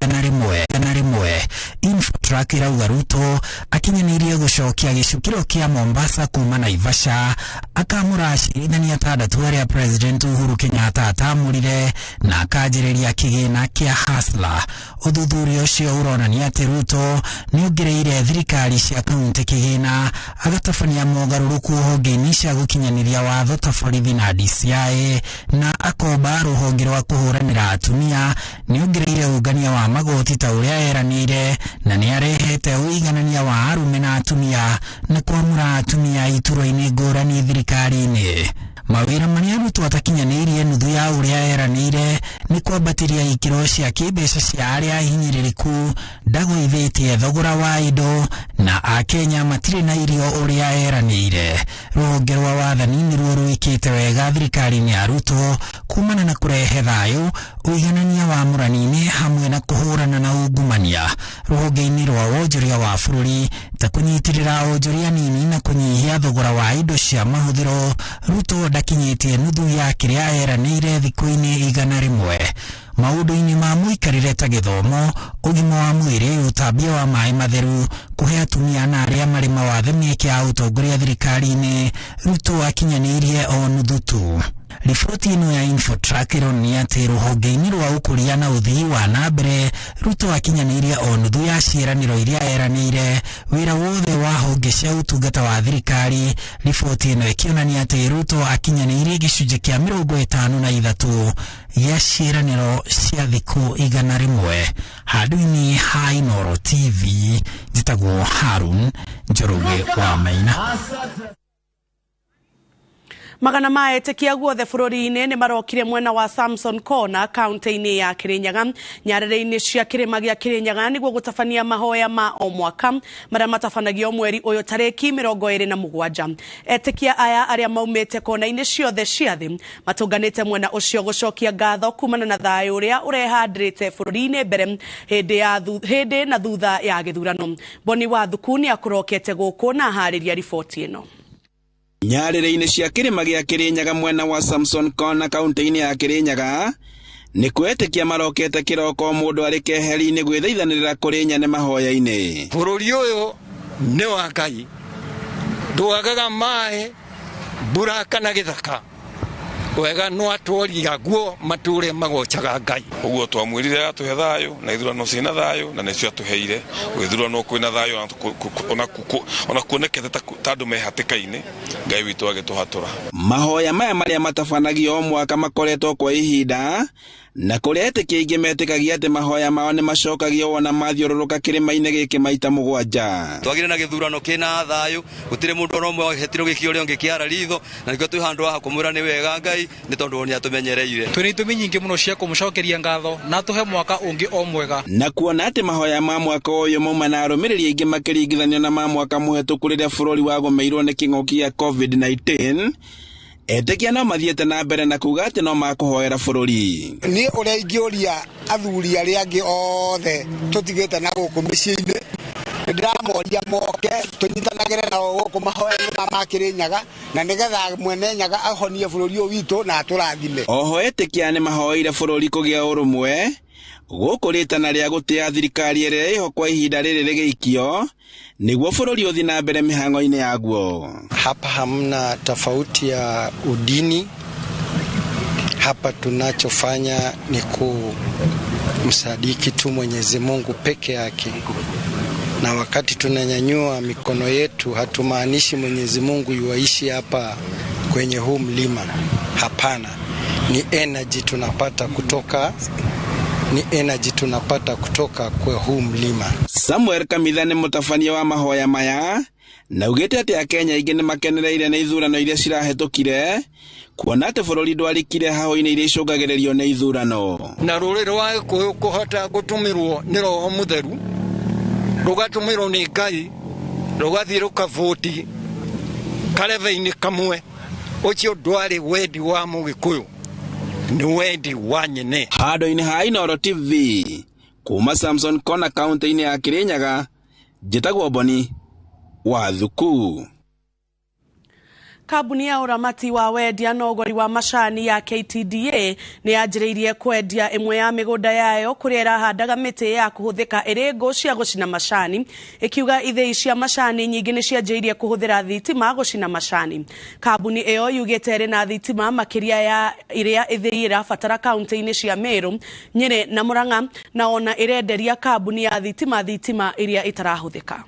rimwe Infotrack irauga Ruto akinyanirie gucokia gicukiro kia Mombasa kuma Naivasha akamura acirithania 6 aria President Uhuru Kenyatta atamurire na akajiriria kigina kia Hustler. Uthuthuria ucio uronania ati Ruto niungireire thirikari cia kaunti kigina agatafania mogaruruku honge-ini cia gukinyaniria watho ta borithi na DCI na akomba ruhonge rwa kuhuranira atumia niungireire ungania wa magoti ta uria eranire na niarehete uiganania wa arume na atumia na kwamura atumia ituro-ini ngurani thirikari-ini. Mawira maria Ruto atakinyanirie nuthu ya uria eranire ni kwambatiria ikiro cia kibeca cia aria hinyiririku ndaguithitie thogora wa indo na Akenya matire na irio uria eranire. Ruhonge rwa wathani niruo ruikite wega thirikari-ini ya Ruto kumana na kurehe thayu uiganania wa muranini hamwe na kuhurana na ungumania. Ruhonge-ini rwa wonjoria wa bururi ta kunyitirira wonjoria nini na kunyihia thogora wa indo cia mahuthiro, Ruto ndakinyitie nuthu ya kiria eranire thiku-ini 100. Maundu-ini ma muikarire ta githomo, ugima wa mwiri, utambia wa mai matheru, kuhe atumia na aria mari mawathe mieke ya utongoria thirikari-ini, Ruto akinyanirie o nuthu tu. Riboti ino ya Infotrack ironia ati ruhonge-ini rwa ukuria na uthii wa nambere Ruto akinyanirie o nuthu ya ciiraniro iria eranire wira wothe wa honge cia utungata wa thirikari. Riboti ino ikionania ati Ruto akinyanirie gicunji kia 53 ya ciiraniro cia thiku 100. Handu-ini ha Inooro TV njitagwo Harun Njoroge wa Maina. Magana maetekia guothe bururi-ini ni marokire mwena wa Samson Kona kaunti-ini ya Kirinyaga nyarire-ini cia kirima gia Kirinyaga niguo gutafania mahoya ma o mwaka maria matafanagio mweri uyu tariki 27. Etekia aya aria maumite kona-ini ciothe cia thi matunganite mwena ucio gucokia ngatho kumana na thayu uria urehandrite bururi-ini mbere hindi na thutha ya githurano. Boni wa Thukuni akurokete guku na hariria riboti ino. Nyarire-ini cia kirima gia Kirinyaga mwena wa Samson Kona kaunti-ini ya Kirinyaga ni kwetekia marokete kiroko mundu ari keheri-ini gwithaithanirira kuri nyane mahoya-ini. Bururi uyu ni wa Ngai ndwagaga mai mbura kana githaka wega no atworia guo mature magocaga Ngai. Uguo twamwirire atuhe thayu na ithurano cina thayu na nicio atuheire ithurano kwina thayu ona kuonekete tandu mehatikaini Ngai witu agituhatura. Mahoya maya maria matafanagio o mwaka makoretwo kwa ihinda na kuria etekia ingi metikagia ati mahoya mao ni macokagio wona mathiururuka kirima-ini giki maita 7. Twagire na githurano kina thayu gutire mundu no mwe hetiro gikio rio ngikiara ritho na nikio twi handu ha kumura ni wega Ngai ni tondu ni atumenyereire. Twina itumi nyingi muno cia kumucokeria ngatho na tuhe mwaka ungi o mwega. Na kuona ati mahoya ma mwaka uyu mauma na arumiriri ingi makiringithanio na ma mwaka muhetuku riria bururi wagomeirwo ni king'oki ya COVID-19, etekia no mathiete na mbere na kuga ati no makuhoera bururi. Ni uria ingioria athuri aria angi othe tutigite na guku micii-ini ndiramoria moke tunyitanagire na guku mahoya ma Kirinyaga na nigetha mwene Nyaga ahonie bururi uyu witu na aturathime. Oho etekia ni mahoire bururi kugia urumwe gukuritana ria gutia thirikari iria iho kwa ihinda riri rigeikio niguo bururi uthi na mbere mihango-ini yaguo. Hapa hamna tofauti ya udini. Hapa tunachofanya ni kumsadiki tu Mwenyezi Mungu peke yake. Na wakati tunanyanyua mikono yetu hatumaanishi Mwenyezi Mungu yuaishi hapa kwenye huu mlima. Hapana. Ni energy tunapata kutoka kwa huu mlima. Samuel Kamitha ni mutafania wa mahoya maya na ugite ati Akenya ingi ni makenereire na ithurano iria cirahetukire kuona ati bururi ndwarikire haho-ini iria icungagiririo na ithurano. Na ruriri wa kuhota gutumirwo ni Roho Mutheru rugatumirwo ni Ngai rugathii rukavoti kareve-ini kamwe ucio ndwari wendi wa Mugikuyu ni wendi wa nyene. Handu-ini ha Inooro TV kuma Samson Kona kaunti-ini ya Kirinyaga njitagwo Boni wa Thuku. Kambuni ya uramati wa wendia na ũgũri wa macani ya KTDA nĩ yanjĩrĩirie kwendia ĩmwe ya mĩgũnda yayo kũrĩa ĩrahandaga mĩtĩ ya kũhũthĩka ĩrĩ ngũ cia gũcina macani, ĩkiuga ithĩi cia macani nyingĩ nĩ cianjĩrĩirie kũhũthĩra thitima gũcina macani. Kambuni ĩyo yugĩte ĩrĩ na thitima makĩria ya iria ithĩi ĩrabatara kaunti-inĩ cia Meru, Nyeri na Murang'a, na ona ĩrenderia kambuni ya thitima iria itarahũthĩka.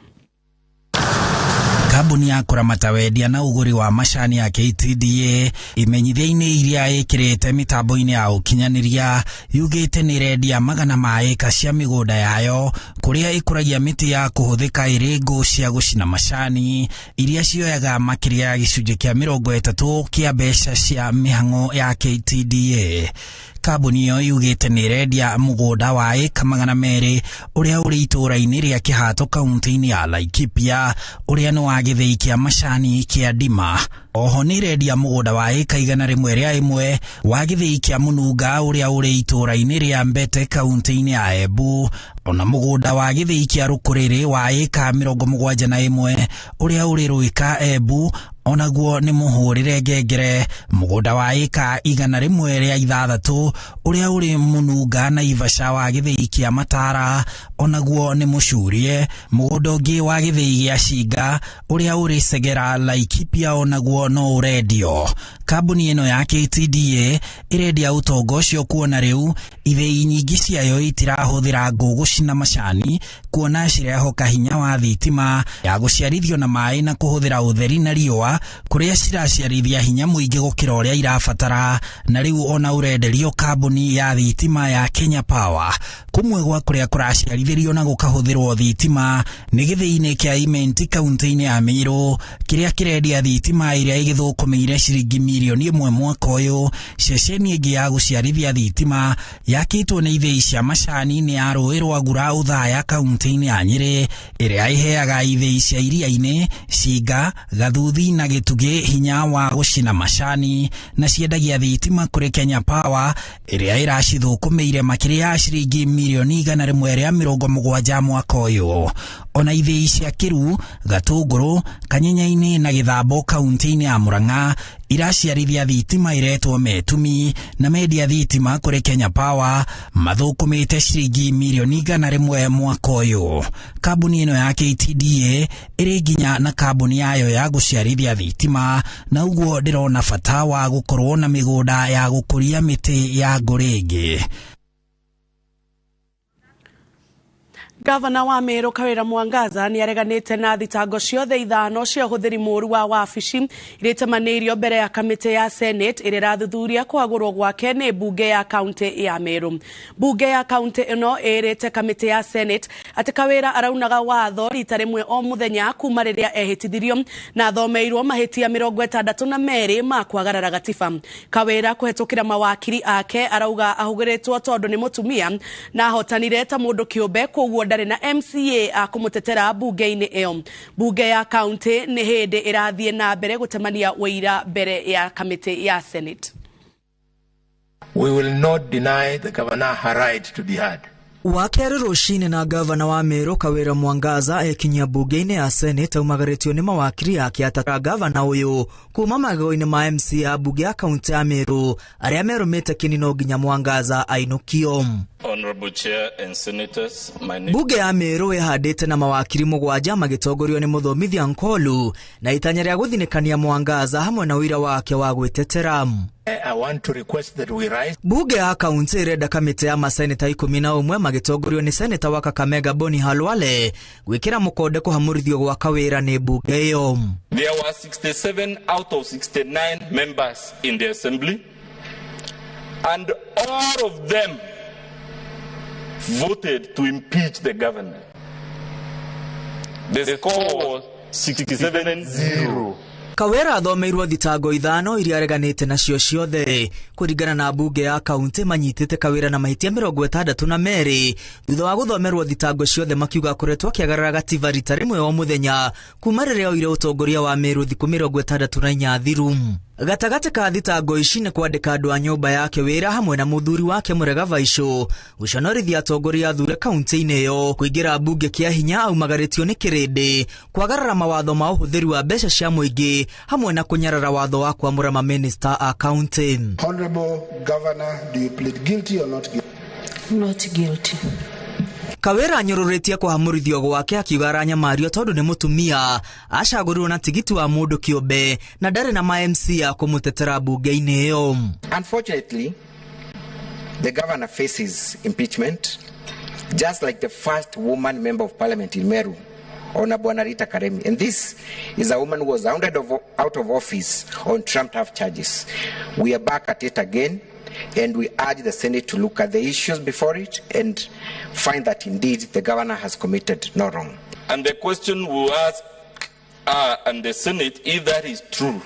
Kambuni ya kuramata wendia na ũgũri wa macani ya KTDA imenyithia-inĩ iria ĩkĩrĩte mitambo-inĩ ya ũkinyanĩria yugĩte nĩ ĩrendia magana ma ĩka cia mĩgũnda yayo kũrĩa ĩkũragia mĩtĩ ya kũhũthĩka ĩrĩ ngũ cia gũcina macani iria cioyaga makĩria ya gĩcunjĩ kĩa 30 kĩa mbeca cia mĩhang'o ya KTDA. Kambuni ĩyo yugĩte nĩ ĩrendia mũgũnda wa ĩka 200 ũrĩa ũrĩ itũũra-inĩ rĩa Kĩhato kaunti-inĩ ya Laikipia ũrĩa nĩ wa gĩthĩi kĩa macani kĩa Ndima. Oho nĩ ĩrendia mũgũnda wa ĩka 100 wa gĩthĩi kĩa Mũnunga ũrĩa ũrĩ itũũra-inĩ rĩa Mbete kaunti-inĩ ya Embu, ona mũgũnda wa gĩthĩi kĩa Rũkũrĩrĩ wa ĩka 71 ũrĩa ũrĩ Rũĩka Embu onaguo nĩ mũhũrĩre ngengere, mũgũnda wa ĩka 106 ũrĩa ũrĩ Mũnunga na Ivasha wa gĩthĩi kĩa Matara onaguo nĩ mũcurie, mũgũnda ũngĩ wa gĩthĩi gĩa Cinga ũrĩa ũrĩ Segera Laikipia onaguo no ũrendio. Kambuni ĩno ya KTDA ĩrendia ũtonga ũcio kuona rĩu ithĩi nyingĩ ciayo itirahũthĩra ngũ gũcina macani kuona cirehoka hinya wa thitima ya gũciarithio na maĩ na kũhũthĩra ũtheri na riũa kũrĩa ciraciarithia hinya mũingĩ gũkĩra ũrĩa irabatara, na rĩu ona ũrenderio kambuni ya thitima ya Kenya Power. Kũmwe gwa kũrĩa kũraciarithĩrio na gũkahũthĩrwo thitima nĩ gĩthĩi-inĩ kĩa Imenti kaunti-inĩ ya Meru kĩrĩa kĩrendia thitima ĩrĩa ĩgĩthũkũmĩire ciringi mirioni 1 mwaka ũyũ. Ceceni ĩngĩ ya gũciarithia thitima yakĩtwo nĩ ithĩi cia macani nĩ ya rũĩ rwa Gura Uthaya kaunti-inĩ ya Nyeri ĩrĩa ĩheaga ithĩi cia iria-inĩ, Cinga, Gathuthi na Gĩtugĩ hinya wa gũcina macani, na ciendagia thitima kũrĩ Kenya Power ĩrĩa ĩracithũkũmĩire makĩria ya ciringi mirioni 170 mwaka ũyũ. Ona ithĩi cia Kiru, Gatũngũrũ, Kanyinya-inĩ na Gĩthambo kaunti-inĩ ya Murang'a iraciarithia thitima iretwo Metumi na mendia thitima kũrĩ Kenya Power mathũkũmĩte ciringi mirioni 100 mwaka ũyũ. Kambuni ĩno ya KTDA ĩrĩ nginya na kambuni yayo ya gũciarithia thitima, na ũguo ndĩrona bata wa gũkorwo na mĩgũnda ya gũkũria mĩtĩ ya ngũrĩngĩ. Gavana wa Meru Kawira Mwangaza nĩ areganĩte na thitango ciothe ithano cia ũhũthĩri mũũru wa wabici irĩtemanĩirio mbere ya kamĩtĩ ya Senate ĩrĩa ĩrathuthuria kũagũrwo gwake nĩ mbunge ya kaunti ya Meru. Mbunge ya kaunti ĩno ĩrĩte kamĩtĩ ya Senate atĩ Kawira araunaga watho rita rĩmwe o mũthenya kuma rĩrĩa ehĩtithirio na athomeirwo mahĩtia 62 ma kwagarara gatiba. Kawira kũhetũkĩra mawakiri ake arauga ahũgĩrĩtwo tondũ nĩ mũtumia na ahotanire ta mũndũ kĩũmbe, koguo ndarĩ na MCA akũmũtetera mbunge-inĩ ĩyo. Mbunge ya kaunti nĩ hĩndĩ ĩrathiĩ na mbere gũtemania ũira mbere ya kamĩtĩ ya Senate. We will not deny the governor her right to be heard. Wakerĩ rũcinĩ na gavana wa Meru Kawira Mwangaza ekinyia mbunge-inĩ ya Senate aumagaritio nĩ mawakiri ake atatu. Gavana ũyũ kuma magego-inĩ ma MCA a mbunge ya kaunti ya Meru arĩa merũmĩte kĩnino nginya Mwangaza ainũkio. Honorable Chair and Senators, mbunge ya Meru ĩhandĩte na mawakiri 7 magĩtongorio nĩ mũthomithia Nkolu na itanya rĩa gũthinĩkania Mwangaza hamwe na ũira wake wa gwĩtetera. I want to request that we rise. Mbunge ya kaunti ĩrenda kamĩtĩ ya maseneta 11 magĩtongorio nĩ seneta wa Kakamega Boni Halwale gwĩkĩra mũkonde kũhamũrithio gwa Kawira nĩ mbunge ĩyo. There were 67 out of 69 members in the assembly, and all of them voted to impeach the governor. The score was 67-0. Kawira athomeirwo thitango ithano iria areganĩte nacio ciothe. Kũringana na mbunge ya kaunti manyitĩte Kawira na mahĩtia 62 thutha wa gũthomerwo thitango ciothe makiuga akoretwo akĩagarara gatiba rita rĩmwe o mũthenya kuma rĩrĩa oire ũtongoria wa Meru thikũ 64 thiru. Gatagate ka thitango ici nĩ kwandĩka andũ a nyũmba yake wĩra hamwe na mũthuri wake Murega Vaicũ gũconorithia atongoria athure kaunti-inĩ ĩyo kũingĩra mbunge kĩa hinya aumagaritio nĩ kĩrĩndĩ kwagarara mawatho ma ũhũthĩri wa mbeca cia mũingĩ hamwe na kũnyarara watho wa kwamũra mamĩnĩsta a kaunti. Honorable Governor, do you plead guilty or not guilty? Not guilty. Kawira anyũrũrĩtie kũhamũrithio gwake akiuga aranyamario tondũ nĩ mũtumia acagũrirwo na tigiti wa mũndũ kĩũmbe na ndarĩ na ma-MC ya kũmũtetera mbunge-inĩ ĩyo. Unfortunately, the governor faces impeachment just like the first woman member of parliament in Meru, Honorable Rita Karemi. And this is a woman who was rounded out of office on trumped-up charges. We are back at it again. And we urge the Senate to look at the issues before it and find that indeed the governor has committed no wrong. And the question we ask and the Senate, if that is true,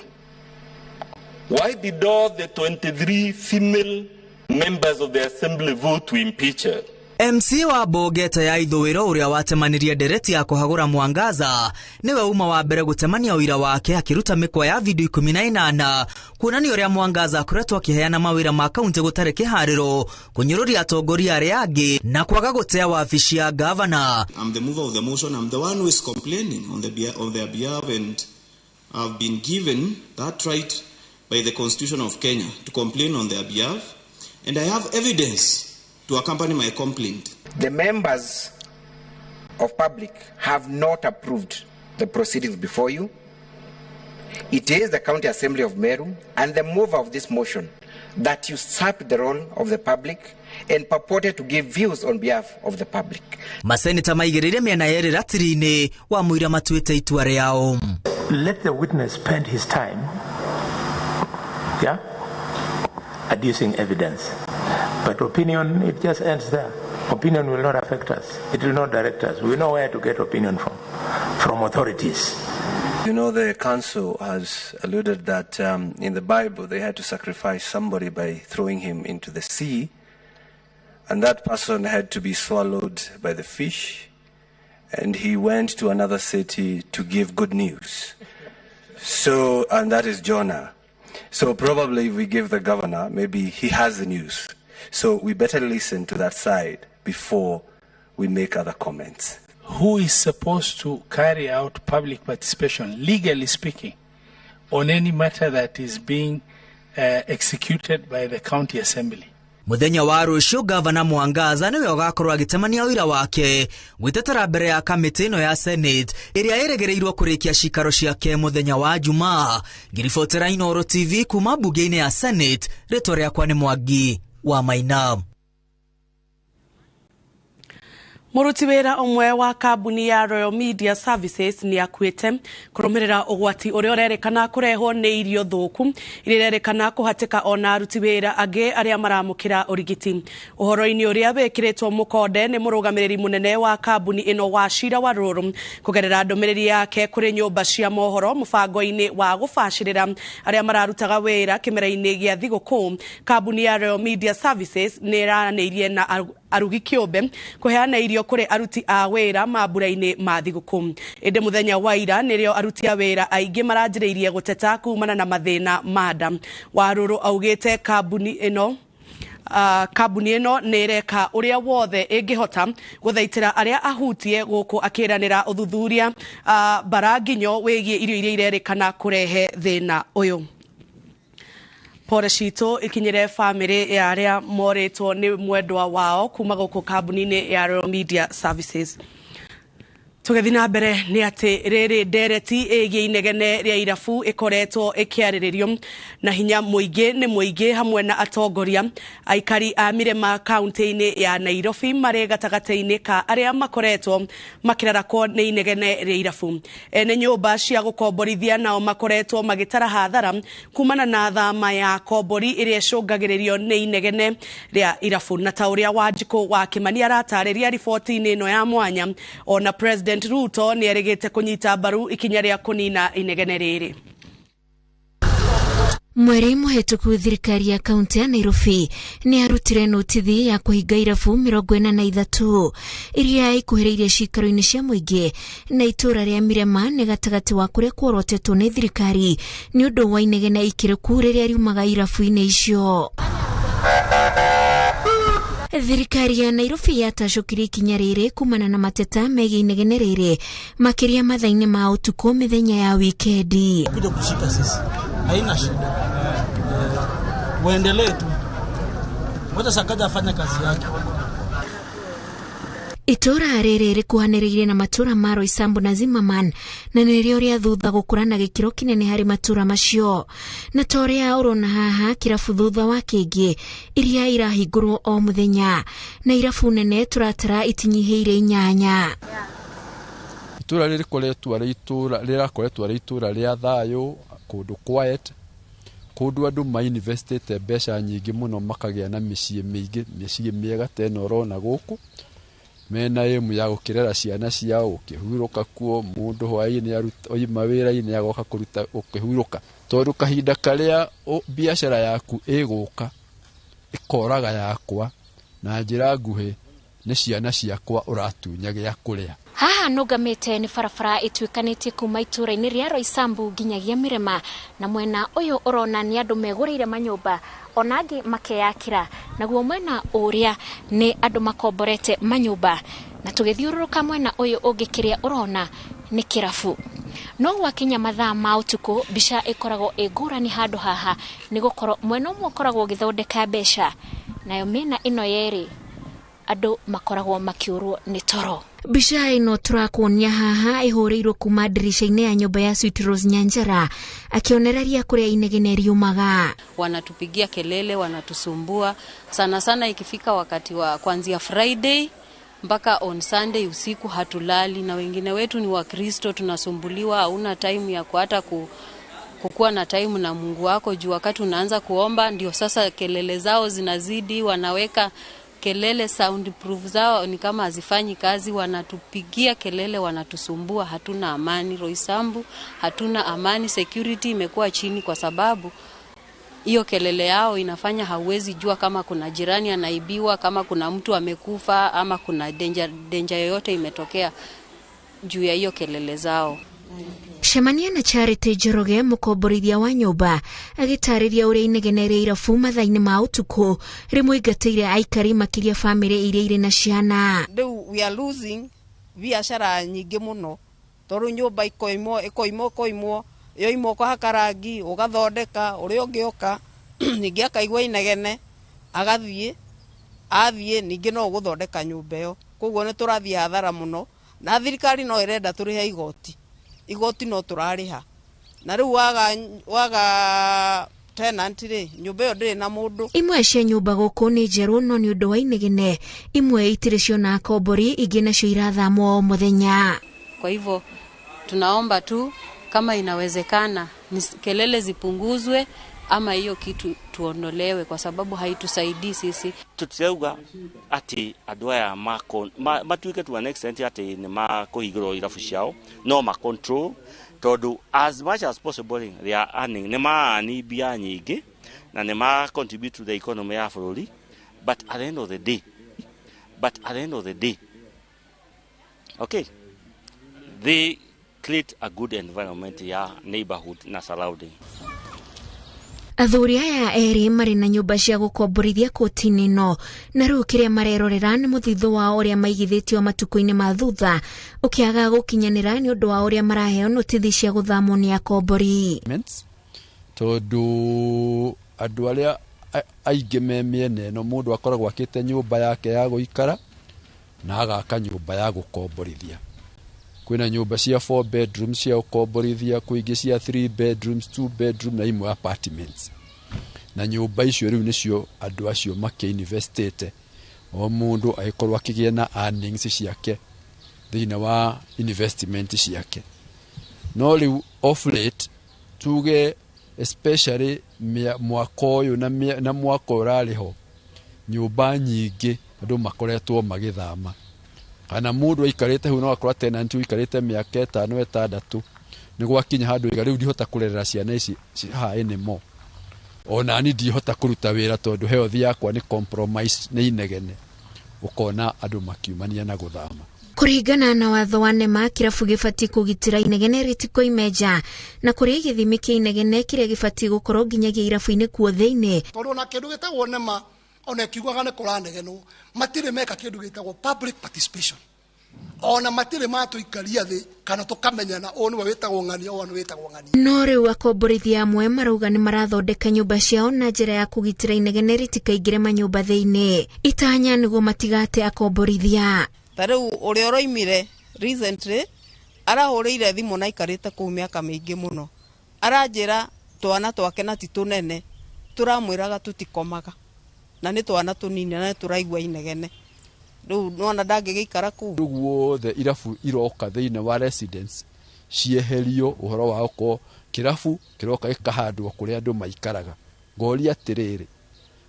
why did all the 23 female members of the assembly vote to impeach her? MC wa Bogeta ya ithũĩro ũrĩa watemanirie ndereti ya kũhagũra Mwangaza nĩwe uma wa mbere gũtemania ũira wake akĩruta mĩkwa ya video 18 kuonania ũrĩa Mwangaza akoretwo akĩheana mawĩra ma kaunti gũtarĩ kĩharĩro kũnyũrũria atongoria arĩa angĩ na kwaga gũtea wabici ya governor. I'm the mover of the motion. I'm the one who is complaining on their behalf, and I've been given that right by the Constitution of Kenya to complain on their behalf, and I have evidence to accompany my complaint. The members of public have not approved the proceedings before you. It is the County Assembly of Meru and the mover of this motion that usurped the role of the public and purported to give views on behalf of the public. Maseneta maigĩrĩire mĩena yerĩ ratiri-inĩ wa mũira matuĩte itua rĩao. Let the witness spend his time, adducing evidence. But opinion, it just ends there. Opinion will not affect us. It will not direct us. We know where to get opinion from authorities. You know, the council has alluded that in the Bible they had to sacrifice somebody by throwing him into the sea, and that person had to be swallowed by the fish, and he went to another city to give good news. So, and that is Jonah. So probably if we give the governor, maybe he has the news. So we better listen to that side before we make other comments. Who is supposed to carry out public participation, legally speaking, on any matter that is being executed by the county assembly? Muthenya wa rũciũ Gavana Mwangaza nĩwe ũgakorwo agĩtemania ũira wake gwĩtetera mbere ya kamĩtĩ ĩno ya Senate ĩrĩa ĩrĩgĩrĩirwo kũrĩkia cikaro ciake mũthenya wa Jumaa. Ngiribotera Inooro TV kuma mbunge-inĩ ya Senate, rĩtwa rĩakwa nĩ Mwangi wa Maina. Muruti wĩra ũmwe wa kambuni ya Royal Media Services ni akuĩte kũrũmĩrĩra ũgwati ũrĩa ũrerĩkana kũrehwo nĩ irio thũku iria irerĩkana kũhatĩka ona aruti wĩra angĩ arĩa maramũkĩra ũrigiti. Ũhoro-inĩ ũrĩa wĩkĩrĩtwo mũkonde nĩ mũrũgamĩrĩri mũnene wa kambuni ĩno Wachira Warũrũ kũgerera ndũmĩrĩri yake kũrĩ nyũmba cia mohoro mũbango-inĩ wa gũbacĩrĩra arĩa mararutaga wĩra kĩmera-inĩ gĩa thigũkũ. Kambuni ya Royal Media Services nĩ ĩranĩirie na arugi kĩũmbe kũheana irio kũrĩ aruti a wĩra mambura-inĩ ma thigũkũ. Ĩndĩ mũthenya wa ira nĩrĩo aruti a wĩra aingĩ maranjĩrĩirie gũteta kumana na mathĩna ma nda. Warũrũ augĩte kambuni ĩno nĩ ĩreka ũrĩa wothe ĩngĩhota gũthaitĩra arĩa ahutie gũkũ akĩranĩra ũthuthuria baranginyo wĩgiĩ irio iria irerĩkana kũrehe thĩna ũyũ. Pore citũ ikinyire family ya arĩa morĩtwo nĩ mwendwa wao kuma gũkũ kambuni-inĩ ya Royal Media Services. Tũgĩthiĩ na mbere nĩ atĩ rĩrĩ ndereti ĩgiĩ inegene rĩa irabu ĩkoretwo ĩkĩarĩrĩrio na hinya mũingĩ nĩ mũingĩ hamwe na atongoria aikari a Mirema kaunti-inĩ ya Nairobi marĩ gatagatĩ-inĩ ka arĩa makoretwo makĩrarakwo nĩ inegene rĩa irabu. Ene nyũmba cia gũkomborithia nao makoretwo magĩtara hathara kumana na thama ya kombori ĩrĩa ĩcũngagĩrĩrio nĩ inegene rĩa irabu. Na ta ũrĩa Wanjikũ wa Kimani aratarĩria riboti-inĩ ĩno ya mwanya, ona President Ruto nĩ erĩgĩte kũnyita mbaru ikinya rĩa kũnina inegene rĩrĩ. Mweri muhituku thirikari ya kaunti ya Nairobi ni arutire notithi ya kuhinga irabu 43 iria ikuhiriire cikaro-ini cia muingi na itura ria Mirema ni gatagati wa kuria kworotetwo ni thirikari ni undu wa inegene ikiriku riria riumaga irabu-ini icio. Thirikari ya Nairobi yatacukire ikinya riri kumana na mateta megie inegene riri makiria mathaini ma utuku mithenya ya wikendi. Kuja kushika sisi haina shida, waendelee tu, moja Sakaja afanya kazi yake. Itura riri rikuhaniriire na matura maro Isambu na Zimmerman na nirio ria thutha gukurana gikiro kinene hari matura macio na toria urona haha kirabu thutha wa kingi iria irahingurwo o muthenya na irabu nene turatara itinyihiire 8. Itura riri koretwo ari itura ria thayo, kundu quiet, kundu andu ma investite mbeca nyingi muno makagia na micii miega teno rona guku mena emu ya gukirera ciana ciao ukihuruka kuo mundu hwaini oima wira-ini agoka kuruta ukihuruka tondu kahinda karia biashara yaku iguka ikoraga yakwa na njira nguhi ni ciana ciakwa uratunya gya kuria. Haha nugamite ni barabara itwikanitie kuma itura-ini ria Roysambu nginyagia Mirema na mwena uyu urona ni andu meguriire manyumba onangi makeyakira naguo mwena uria ni andu makomborete manyumba na tugithiururuka mwena uyu ungikiria urona ni kirabu. No wakinya mathaa ma utuku bica ikoragwo igurani handu haha ni gukorwo mwena umwe ukoragwo githondeka mbeca nayo mina ino yeri andu makoragwo makiurwo ni toro. Bica ino turakuonia haha ihurirwo kuma dirisha-ini ya nyumba ya Sweet Rose Nyanjara akionereria kuria inegene riumaga. Wanatupigia kelele, wanatusumbua sana sana ikifika wakati wa kuanzia Friday mpaka on Sunday usiku hatulali, na wengine wetu ni Wakristo tunasumbuliwa, hauna time ya hata kukuwa na time na Mungu wako juu wakati unaanza kuomba ndio sasa kelele zao zinazidi, wanaweka kelele soundproof zao ni kama hazifanyi kazi, wanatupigia kelele, wanatusumbua, hatuna amani. Roysambu hatuna amani, security imekuwa chini kwa sababu hiyo kelele yao inafanya hauwezi jua kama kuna jirani anaibiwa, kama kuna mtu amekufa ama kuna danger yoyote imetokea juu ya hiyo kelele zao. Shemania na Charity Njoroge mukomborithia wa nyumba agitariria uria inegene ria irabu mathaini ma utuku rimuingatire aikari makiria family iria iri na ciana. We are losing biashara nyingi muno toru nyumba ikoimwo yoimwo kwa hakarangi ugathondeka uria ungioka ningi akaigwa inegene athie ningi no guthondeka nyumba yo, koguo ni turathie hathara muno na thirikari no irenda turihe igoti no turariha na riu waga tenant ri nyumba yo ndiri na mundu. Imwe cia nyumba guku ni njeru no ni undu wa inegene, imwe itire cio na kombori ingi nacio irathamwo muthenya. Kwa hivyo tunaomba tu kama inawezekana kelele zipunguzwe ama hiyo kitu tuondolewe kwa sababu haitusaidii sisi. Tutirauga ati andu aya matuike to an extent ati ni makuhigirwo irabu ciao no ma control tondu as much as possible they are earning ni maani bia nyingi na ni ma contribute to the economy ya bururi, but at the end of the day okay they create a good environment ya neighborhood na surrounding. Athuri aya eri mari na nyumba cia gukomborithia kotini no na riu kiria marerorera ni muthitho wa uria maigithitio matuku-ini ma thutha ukiaga gukinyanira ni undu wa uria maraheo notithi cia guthamwo ni akombori. Tondu andu aria aingi me miene no mundu akoragwo akite nyumba yake ya guikara na agaka nyumba ya gukomborithia. Kwina nyumba cia 4 bedrooms cia ukomborithia, kwingi cia 3 bedrooms, 2 bedroom na imwe apartments. Na nyumba icio riu nicio andu acio makiinvestite o mundu aikorwo akigia na earnings ciake thina wa investment ciake. No riu off late tuge especially mwaka uyu na mwaka urariho nyumba nyingi andu makoretwo magithama kana mundu aikarite hu no akora tenant aikarite miaka 5-6 ni gwakinya handu riu ndihota kurerera ciana ici ha anymore ona ni ndihota kuruta wira tondu health yakwa ni compromise ni inegene ukona andu makiumania na guthama. Kuringana na watho wa nema, kirabu gibati kugitira inegene ritiko imeja na kuri githimi kia inegene kiria gibati gukorwo nginyagia irabu-ini kuo thiini. Tondu na kindu gitagwo nema ona kiugaga ni kuranegenwo matire meka kindu gitagwo public participation. Ona matire matuikaria thi kana tukamenyana o niwe witagwo ng'ani o niwe witagwo ng'ani. No riu akomborithia amwe marauga ni marathondeka nyumba ciao na njira ya kugitira inegene ritikaingire manyumba thiini. Itanya niguo matigate akomborithia. Tariu uri oroimire recently arahurire thimu na ikarite ku miaka mingi muno. Aranjira twana twake na titunene turamwiraga tutikomaga na ni twana tunini na turaigua inegene. Riu nona ndangigikara ku ruguo the irabu iroka thiini wa residence cieherio uhoro wa uko kirabu kiroka gikahandwo kuri andu maikaraga ngoria atiriri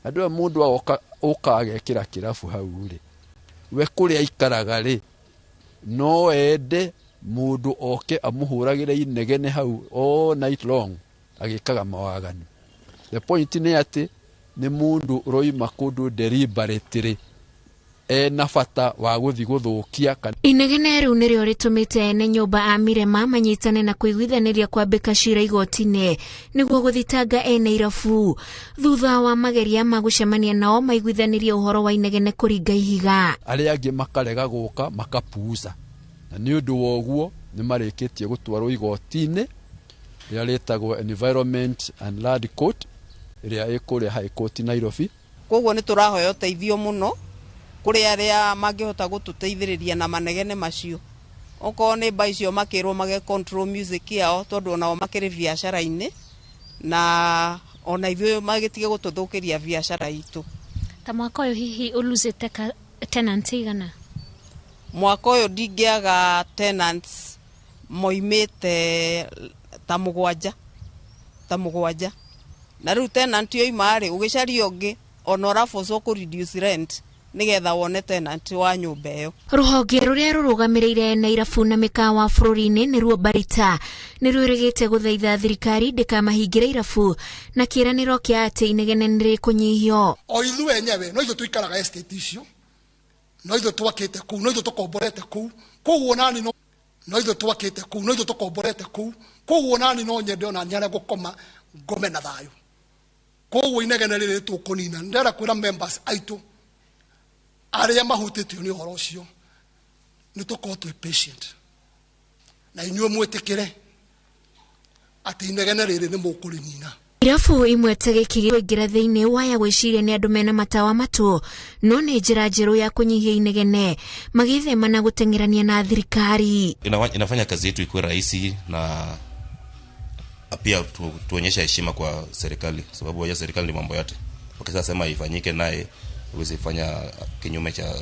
andu mundu oka agekira kirabu hau ri we kuri aikaraga ri no ende mundu oke amuhuragire inegene hau all night long agikaga mawaganu. The point ni ati ni mundu roima kundu deliberately na fata wa guthi guthukia. Inegene riu nirio ritumite ene nyumba a Mirema manyitane na kuiguithaniria kwambika cira igoti-ini niguo guthitanga ene irabu thutha wa mageria ma gucemania nao maiguithanirie uhoro wa inegene kuringa ihiga. Aria angi makarega guka makapuuza na ni undu wa uguo ni marikitie gutwarwo igoti-ini ria ritagwo Environment and Land Court ria ikuria High Court Nairobi. Koguo ni turahoya uteithio muno kuri aria mangihota gututeithiriria na manegene macio. Oko ni baicio makirwo mage control music yao tondu nao makiri biashara-ini na ona ithio magitige gututhukiria biashara itu. Ta mwaka uyu hihi uluzite tenant igana? Mwaka uyu ndingiaga tenants moimite ta mugwanja na riu tenant yo imari ugicaria ungi ona uraforce ku reduce rent nigetha wone tenant wa nyumba iyo. Ruhonge ruria rurugamirire na irabu na mikawa bururi-ini niruo Barita niruo rigite guthaitha thirikari ndikamahingire irabu na kiraniro kia ati inegene niri kunyihio. O ithu enyewe no ithu tuikaraga estate icio no ithu twakite ku no ithu tukomborete ku koguo nani no ithu twakite ku no ithu tukomborete ku koguo nani no nyende ona nyare gukoma ngome na thayu. Koguo inegene riri tukunina ndera kwira members aitu aria mahutitio ni uhoro ucio ni tukorwo twi patient na inyuo mwitikire ati inegene riri ni mukurinina. Irabu imwe ta giki kuingira thiini waya gwiciria ni andu mena matawa matu no ni njira njeru ya kunyihia inegene magithema na gutengerania na thirikari. Inafanya kazi yetu ikuwe rahisi na pia tuonyesha heshima kwa serikali sababu ya serikali ni mambo yote. Wakisema sema ifanyike naye usifanya kinyume cha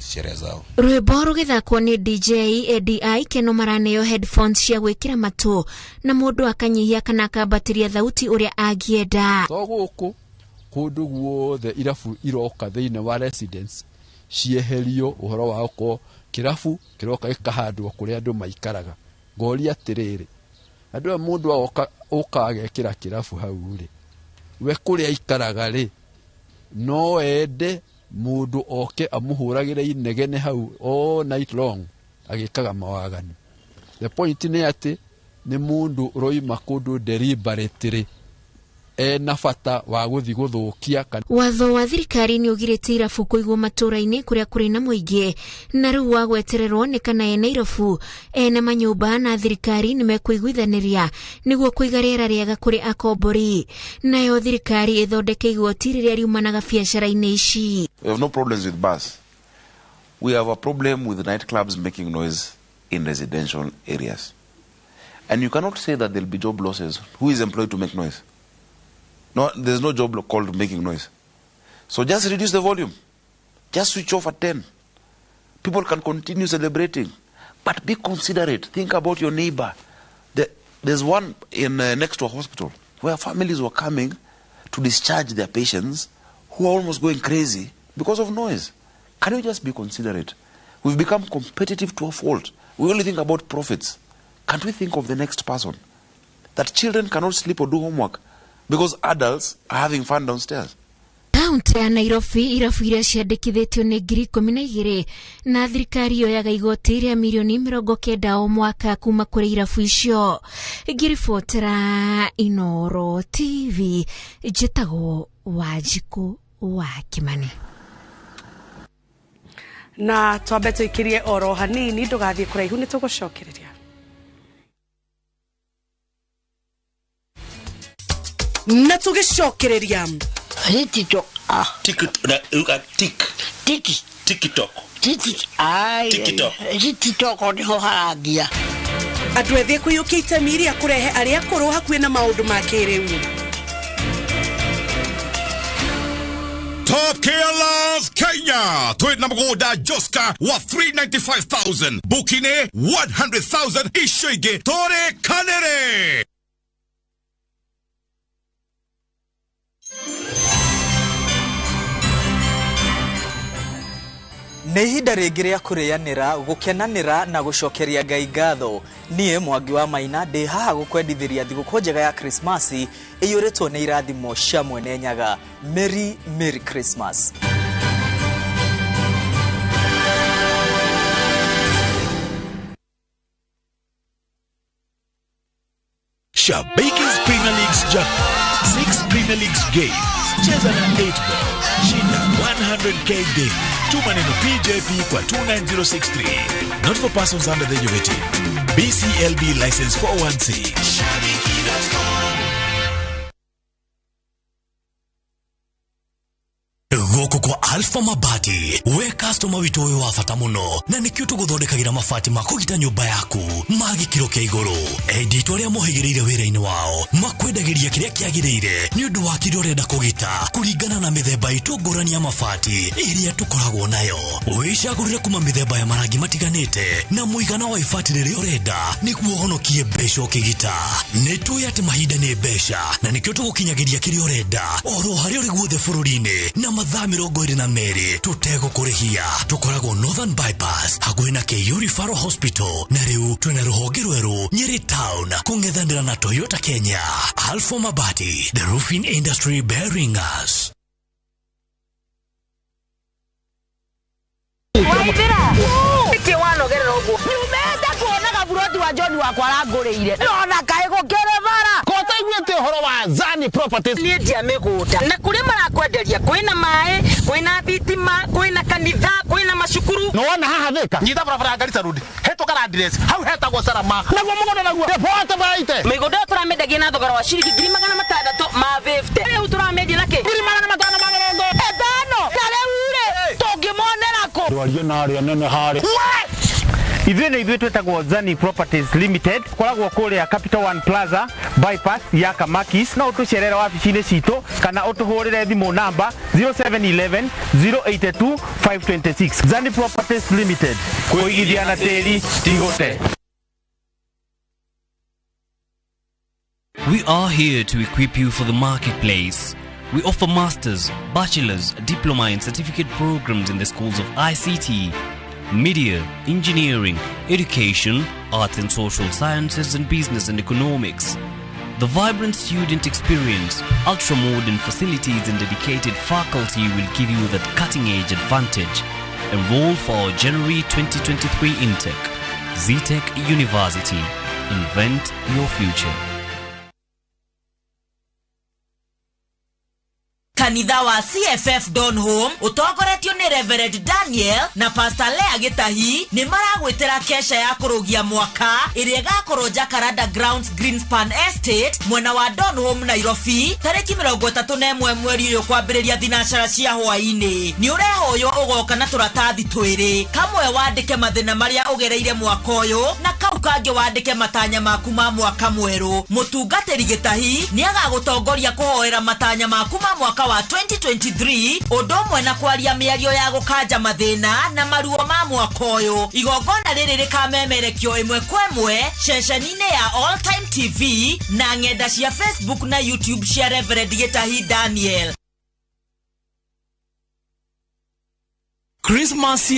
sheria zao. Rwimbo rugithakwo ni DJ ADI keno maraneo headphones cia gwikira matu na mundu akanyihia kana akambatiria thauti uria angienda. To guku kundu guothe irabu iroka thiini wa residence cieherio uhoro wa uko kirabu kiroka gikahandwo kuri andu maikaraga ngoria atiriri andu mundu oka agekira kirabu hau ri we kuri aikaraga ri no ende mundu oke amuhuragire inegene hau all night long agikaga mawaganu. The point ni ati ni mundu roima kundu deliberately na fata wa guthi guthukia. Watho wa thirikari ni ugirite irabu kuigwo matura-ini kuria kuri na muingi na riu wa gwetererwo ni kana ene irabu ene manyumba na thirikari ni mekuiguithaniria niguo kuiga riera riega kuri akombori nayo thirikari ithondeke igoti riria riumanaga biacara-ini ici. We have no problems with bars. We have a problem with nightclubs making noise in residential areas. And you cannot say that there will be job losses. Who is employed to make noise? No, there's no job called making noise. So just reduce the volume. Just switch off at 10. People can continue celebrating. But be considerate. Think about your neighbor. There's one in next to a hospital where families were coming to discharge their patients who are almost going crazy because of noise. Can you just be considerate? We've become competitive to a fault. We only think about profits. Can't we think of the next person? That children cannot sleep or do homework because adults are having fun downstairs. Kaunti ya Nairobi irabu iria ciandĩkithĩtio nĩ 12,000 na thirikari yoyaga igoti rĩa milioni 90 o mwaka kuma kũrĩ irabu icio. Ngiribotera Inoro TV, njĩtagwo Wanjiku wa Kimani. Na twambe tũikirie oro hanini ndũgathiĩ kũraihu nĩtũgũcokereria. Na tũgĩcokereria TikTok niho harangia andũ ethĩ kũiyũkia itemi iria kũrehe arĩa akũrũ hakuhĩ na maũndũ ma kĩrĩu. Top Gear Love Kenya. Tweet na mgoda Joska wa 395,000. Bukine 100,000 ishige tore kanere. Nĩ ihinda rĩngĩ rĩa kũrĩanĩra, gũkenanĩra na gũcokeria Ngai ngatho. Niĩ Mwangi wa Maina ndĩ haha gũkwendithĩria thigũkũ njega ya Krismasi ĩiyũrĩtwo nĩ irathimo cia Mwene Nyaga. Merry Christmas. Shabakers Premier League's jackpot. 6 Premier League's games. Cheza na 8 ball. Shinda 100k daily. Tuma neno PJP kwa 29063. Not for persons under the age of 18. BCLB license 416. Goko kwa Alpha Mabati, we customer witu we wafata muno, na nikio tuguthondekagira mabati makugita nyumba yaku, magikiro kia iguru. Edit waria mohigireire wira-ini wao, makwendagiria kiria kiagirire, ni undu wa kiria urenda kugita, kuringana na mithemba itu ngurani ya mabati iria tukoragwo nayo. Wicagurire kuma mithemba ya marangi matiganite, na muigana wa ibati riria urenda, niguo honokie mbeca ukigita. Nituye ati mahinda ni mbeca, na nikio tugukinyagiria kiria urenda, oro haria uri guothe bururi-ini, na mathaa 22 tutegũkũrĩhia. Tukoragwo Northern Bypass hakuhĩ na KU Referral Hospital, na rĩu twĩna rũhonge rwerũ Nyeri Town kũng'ethanĩra na Toyota Kenya. Alpha Mabati, the roofing industry bearing us. Waibira iki wanogerera uguo nyumenda kuonaga buroti wa John wa kwarangũrĩire nona kaĩ gũkĩrĩ bara kota igwete horo wa Zani Properties ni ndia mĩgũnda na kũrĩ marakwenderia kwĩna maĩ kwĩna thitima kwĩna kanitha kwĩna macukuru no wana haha thika nyita barabara Garissa Road hetũkara address hau hetagwo Sarama naguo mũgũnda naguo reporta baite mĩgũnda tũramendagia na thogora wa ciringi 600 ma 50 rĩu tũramendia na kĩ 650 etano tarĩure tũngĩmonera kũ ndwario na arĩa nene harĩ Ithuĩ twĩtagwo Zani Properties Limited, koragwo kũrĩa Capital One Plaza bypass ya Kamakis, na ũtũcerere wabici-inĩ citũ kana ũtũhũrĩre thimũ namba 0711 082 526. Zani Properties Limited, kũigithia na tĩri tigũte. We are here to equip you for the marketplace. We offer masters, bachelors, diploma and certificate programs in the schools of ICT, media, engineering, education, arts and social sciences, and business and economics. The vibrant student experience, ultra-modern facilities and dedicated faculty will give you that cutting-edge advantage. Enroll for our January 2023 intake. ZTech University. Invent your future. Kanitha wa CFF Donholm utongoretio ni Reverend Daniel na Pastor Lea Gitahi ni maragwitira kesha ya kurugia mwaka iria gakorwo Jacaranda Grounds Greenspan Estate mwena wa Donholm Nairobi tariki 31 mweri uyu kwambiriria thinacara cia hwaini ni urehoyo ugoka na turatathi twiri kamwe wandike mathina maria ugereire mwaka uyu na kau kangi wandike matanya maku ma mwaka mweru mutungatiri Gitahi ni agagutongoria kuhoera matanya maku ma mwaka wa 2023 odomwe na kwaria miario ya gukanja mathina na maruo ma mwaka uyu igongona riri rikamemerekio imwe kwemwe ceceni-ini ya All Time TV na ng'enda cia Facebook na YouTube cia Reverend Gitahi Daniel. Christmas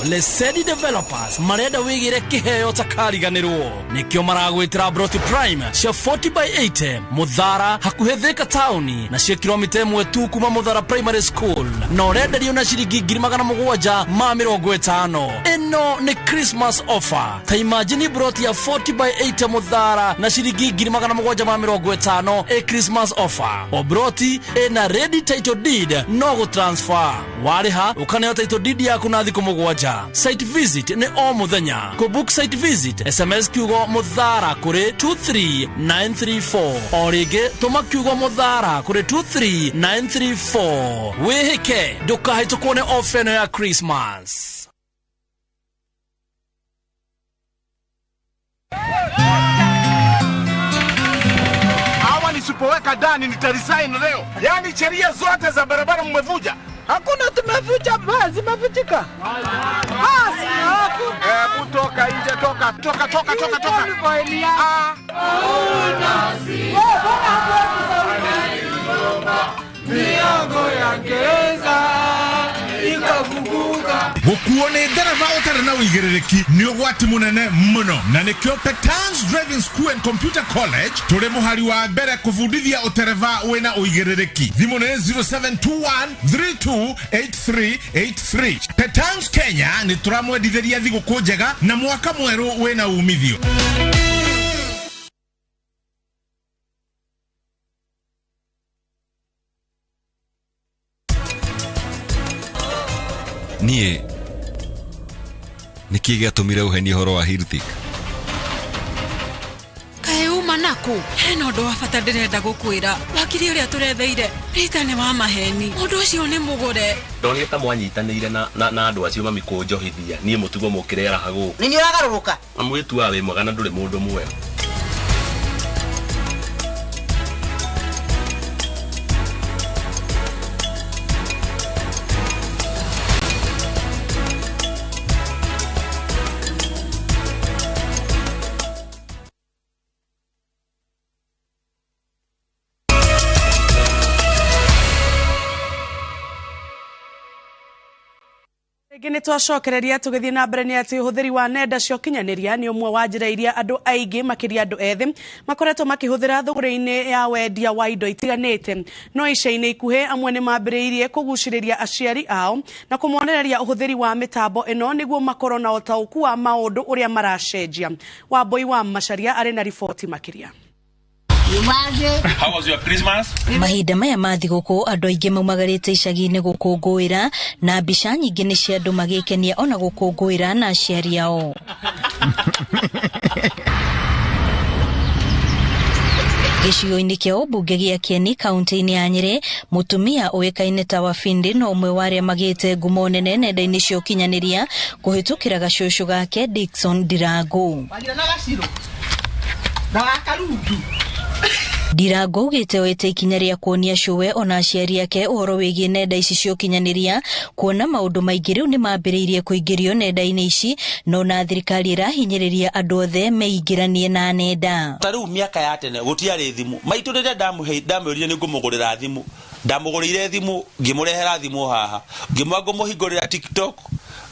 Lesedi developers marenda wigire kiheo takariganirwo nikyo maragwitira broti prime cia 40/80 Muthara hakuhe Thika town na cia kilomita 1 tu kuma Muthara primary school no renderio na ciringi 750. Ino ni Christmas offer. Ta imagine broti ya 40/80 Muthara na ciringi 750 e Christmas offer. O broti na ready title deed no go transfer. Wariha ukaneo title deed yaku na thiko mugwanja. Site visit ni o muthenya. Ko book site visit SMS kiugo Muthara kuri 23934 orige tuma kiugo Muthara kuri 23934. Weheke ndukahe tukone offer ya Christmas. Hawa nisipoweka ndani nitarisign leo. Yaani sheria zote za barabara mmevuja. Hakuna tumevuja, basi mavujika. Basi hapo. Kutoka nje, toka. Miango ya gereza ikafunguka. Gukuone dereva utare na wigerereki ni ogwati munene muno na nikyo Petans Driving School and Computer College tore muhari wa mbere kuvudithia utereva wena uigerereki. Thimu ni 0721328383. Petans Kenya ni turamwendithĩria thigũkũ njega na mwaka mwerũ wena umithio. Nie niki giatumire uheni horo wa Hiltik kae uma naku heno ndo wafata ndirenda gukwira wakiri uria turetheire ritane wa maheni undu ucio ni mugure ndoni ta mwanyitanire na andu acio mamikunjohithia nie mutugo mukirera hagu ni uragaruruka amwitu awe mwagana nduri mundu mwe Gine twacokereria tugithie na mbere ni ati uhuthiri wa nenda cia ukinyaniria ni umwe wa njira iria andu aingi makiria andu ethi makoretwo makihuthira thugura-ini ya wendia wa indo itiganite no ica-ini ikuhe amwe ni mambiriirie kuguciriria aciari ao na kumonereria uhuthiri wa mitambo ino niguo makorwo na utauku wa maundu uria maracenjia. Wambui wa Macharia ari na ripoti makiria. How was your Christmas? Mahinda maya ma thigũkũ andũ aingĩ maumagarĩte icagi-inĩ gũkũngũĩra na mbica nyingĩ nĩ cia andũ magĩkenia ona gũkũngũĩra na aciari ao. Gĩcigo-inĩ kĩa ũmbunge gĩa Kieni kaunti-inĩ ya Nyeri mutumia ũĩkaine ta Wafindi no ũmwe wa arĩa magĩte ngumo nene nenda-inĩ cia ũkinyanĩria kũhĩtũkĩra gacũcũ gake Dickson Ndirango. Ndirango ugite oete ikinya ria kuonia cuwe ona aciari yake uhoro wigie nenda ici cia ukinyaniria kuona maundu maingi riu ni mambiriirie kuingirio nenda-ini ici no na thirikari irahinyiriria andu othe meingiranie na nenda. Tariu miaka ya tene gutiari thimu maitu rire ndamuririe ni ngumugurira thimu ndamugurire thimu ngimurehera thimu haha ngimwango muhingurira TikTok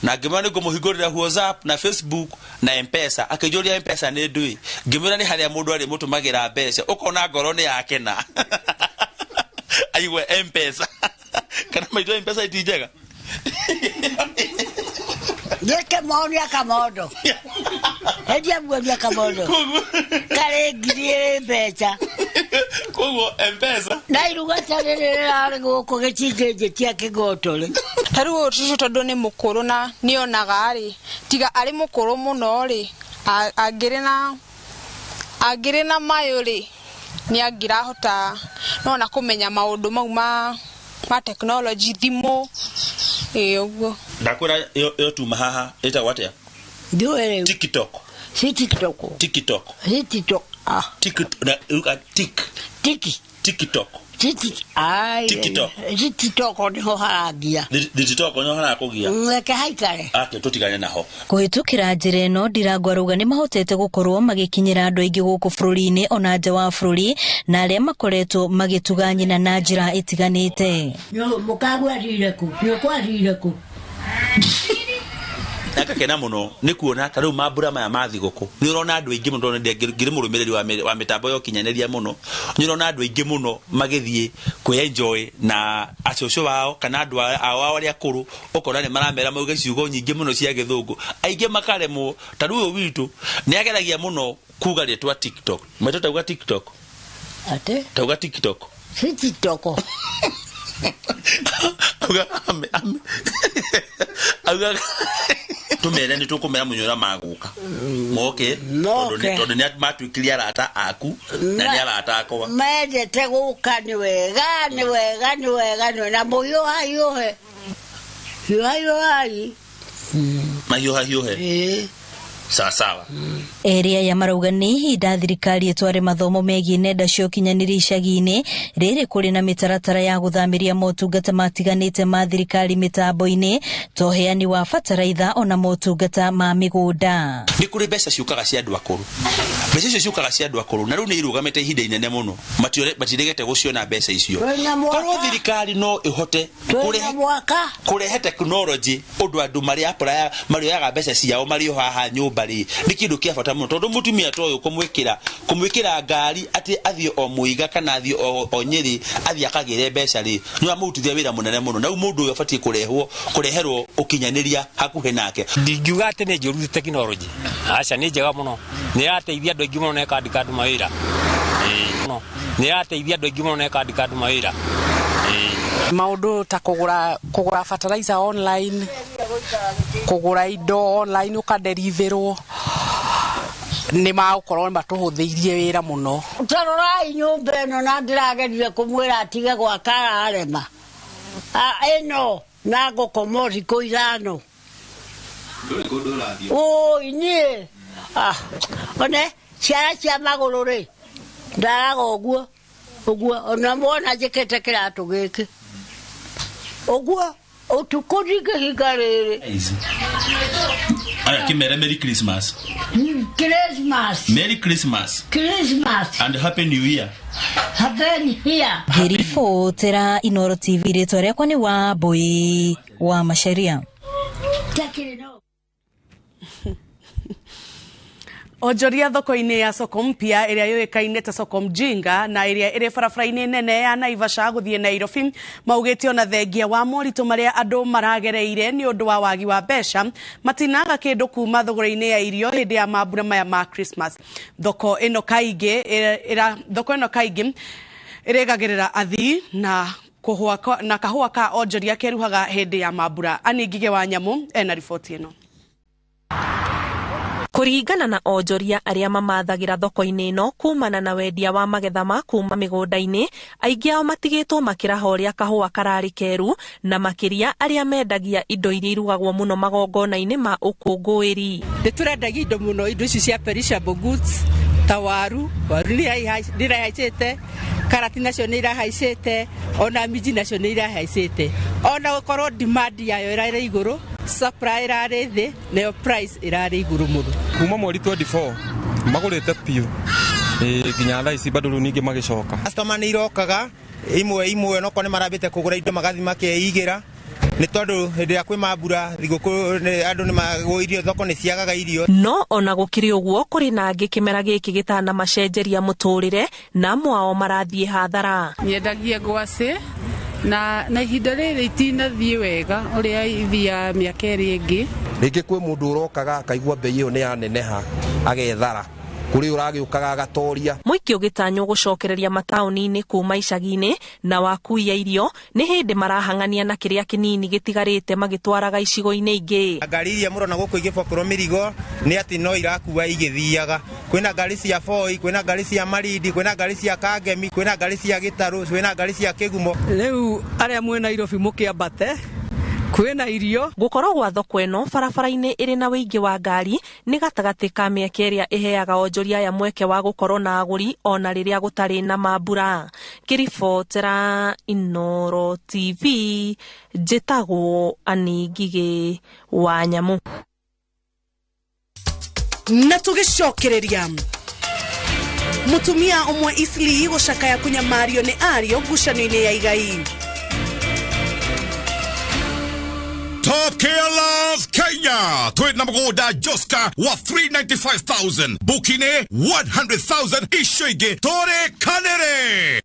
na ngimwana ngumuhingurira WhatsApp na Facebook na M-Pesa akijuria M-Pesa ni ndui ngimwira ni haria mundu ari mutumagira mbeca ukona ngoro ni yake na aiwe M-Pesa kana maitu M-Pesa itijega Yeke maoni ya kamodo Hedia mwani ya kamodo Kare ngiri mbeca Kogo M-Pesa na iruga tarere ari guko gichinje tia kigotole Taru otucu tondu ni mukuru na nionaga ari tiga ari mukuru muno ri agire na mayo ri ni agirahota nona kumenya maundu mau ma technology thimu uguo ndakura yo tuma haha eta watia ndio TikTok si TikTok TikTok TikTok na TikTok ai TikTok ni ho haragia TikTok no harakugia leke haikare ake tutigane naho kuhitukira njira ino Ndirango arauga ni mahotete gukorwo magikinyira andu aingi guku bururi-ini ona nja wa bururi na aria makoretwo magituga nyina na njira itiganite yo mukagwarire ku Nakakena muno ni kuona ta riu mambura maya mathi guku ni urona andu aingi muno ngiri murumiriri wa mitambo yo kinyaneria muno ni urona andu aingi muno magithie kwi enjoy na acocyo wao kana andu ao aria kuru ukona ni maramera mauge ciugo nyingi muno cia githungu aingi makaremwo ta riu witu ni ageragia muno kuga ritwa TikTok maito tauga TikTok ate tauga TikTok si TikTok aga tumere ni tukumera munyora maguka moke tondu ni matwikiri arata aku na ni arata akwa mejete guka ni wega na moyo hayo he mayo he sawa Area ya marauga ni ihinda thirikari itware mathomo megie nenda cia ukinyanĩria icagi-inĩ rĩrĩ kũrĩ na mĩtaratara ya gũthamiria motungata matiganĩte ma thirikari mĩtambo-inĩ to heani wa bataraitha ona motungata ma mĩgũnda. Nĩ kũrĩ mbeca ciũkaga cia andũ akũrũ. Mbeca icio ciũkaga cia andũ akũrũ na rĩu nĩ irũgamĩte ihinda inene mũno matiregete gũciona mbeca icio. Korwo thirikari no ĩhote kũrehe tekinoronjĩ ũndũ andũ marĩoyaga mbeca ciao marĩ o haha nyũmba-rĩ nĩ kĩndũ kĩa bata mũno tondũ mũtumia toyo kumwĩkĩra ngari atĩ athiĩ o Mũiga kana athiĩ o Nyeri athiĩ akagĩre mbeca-rĩ nĩ wamũrutithia wĩra mũnene mũno na mũndũ ũyũ abatie kũreherwo ũkinyanĩria hakuhĩ nake. Ndingiuga atĩ nĩ njũru tekinoronjĩ aca nĩ njega mũno nĩ ĩrateithia andũ aingĩ mũno na ĩkandĩka andũ mawĩra nĩ ĩrateithia andũ aingĩ mũno na ĩkandĩka andũ mawĩra. Maũndũ ta kũgũra fertilizer online kũgũra indo online ũkaderithĩrwo nĩ magũkorwo matũhũthĩirie wĩra mũno. Tarorai nyũmba ĩno na ndĩragerire kũmwĩra atige gwaka ararema ĩno na ngũkoma thikũ ithano. Niĩ one ciara cia magũrũ-rĩ ndaraga ũguo ona mwana njĩkĩte kĩratũ gĩkĩ ũguo ũtukũ ndingĩhinga rĩrĩ. Aya kimere Merry Christmas. Merry Christmas and Happy New Year. Ngĩribotera Inooro TV rĩtwa rĩakwa nĩ Wambui wa Macharia. Onjoria thoko-inĩ ya soko mpya ĩrĩa yũĩkaine ta soko mjinga na ĩrĩa ĩrĩ barabara-inĩ nene ya Naivasha gũthiĩ Nairobi maugĩte ona thengia wa moritũ marĩa andũ maragereire nĩ ũndũ wa wagi wa mbeca matinaga kĩndũ kuma thogora-inĩ ya irio hĩndĩ ya mambura maya ma Christmas. Thoko ĩno kaingĩ ĩrĩgagĩrĩra athii na kahũa ka onjoria keruhaga hĩndĩ ya mambura. Ani Ngige wa Nyamũ ena riboti ĩno. Kũringana na onjoria arĩa mamathagira thoko-inĩ ĩno kumana na wendia wa magetha ma kuma mĩgũnda-inĩ aingĩ ao matigĩtwo makĩrahoria kahũa kararĩ keru na makĩria arĩa mendagia indo iria irugagwo mũno magongona-inĩ ma ũkũngũĩri. Nĩtũrendagia indo mũno indo ici cia perishable goods ta waru nĩirahaicĩte, karati nacio nĩirahaicĩte, ona minji nacio nĩirahaicĩte. Ona gũkorwo demand yayo ĩrarĩ igũrũ, supply ĩrarĩ thĩ, nayo price ĩrarĩ igũrũ mũno. Kuma mweri 24 magũrĩte piũ nginya thaa ici bado rĩu ningĩ magĩcoka. Customer nĩ irokaga imwe noko nĩ marambĩte kũgũra indo magathi makeigĩra nĩ tondũ hĩndĩ ya kwĩ mambura thigũkũ andũ nĩ magũirio thoko nĩ ciagaga irio. No ona gũkĩrĩ ũguo kũrĩ na angĩ kĩmera gĩkĩ gĩtana macenjeria mũtũrĩre na amwe ao marathiĩ hathara. Nyendagia ngwacĩ na ihinda rĩrĩ itinathiĩ wega ũrĩa ithia mĩaka ĩrĩ ĩngĩ. Rĩngĩ kwĩ mũndũ ũrokaga akaigua mbei ĩyo nĩ yaneneha agethara kũrĩ ũragĩũkaga agatoria. Mũingĩ ũgĩtanywo gũcokereria mataũni-inĩ kuma icagi-inĩ na wakui ya irio nĩ hĩndĩ marahang'ania na kĩrĩa kĩnini gĩtigarĩte magĩtwaraga icigo-inĩ ingĩ. Ngari iria mũrona gũkũ igĩbokorwo mĩrigo nĩ atĩ no irakua igĩthiaga. Kwĩna ngari cia Voi, kwĩna ngari cia Marindi, kwĩna ngari cia Kangemi, kwĩna ngari cia Gĩtarũ, kwĩna ngari cia Kĩgumo. Rĩu arĩa mwĩ Nairobi mũkĩambate kwĩna irio. Gũkorwo gwa thoko ĩno barabara-inĩ ĩrĩ na wĩingĩ wa ngari nĩ gatagatĩ ka mĩeke ĩrĩa ĩheaga onjoria aya mweke wa gũkorwo na agũri ona rĩrĩa gũtarĩ na mambura. Ngĩribotera Inooro TV njĩtagwo Ani Ngige wa Nyamũ. Na tũgĩcokereria mũtumia ũmwe Isli gũcakaya kũnyamario nĩ ario ngucanio-inĩ ya igai. Top Care Love Kenya. Tweet number goda Joska wa 395,000. Bukine 100,000. Ishige Tore Kanere.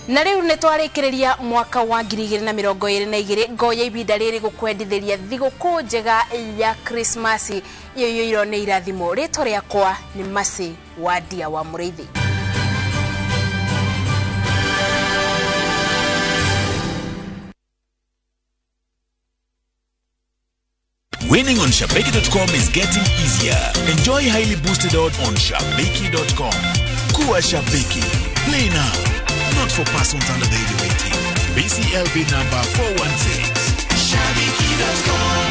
Na riu nitwarikiriria mwaka wa 2022 ngoya ibinda riri gukwendithiria thiguku njega ya Christmas iyo ni irathimo rito riakwa ni Masi wa Dia wa Muriithi. Winning on Shabiki.com is getting easier. Enjoy highly boosted odds on Shabiki.com. Kuwa Shabiki. Play now. Not for persons under the age of 18. BCLB number 416. Shabiki.com.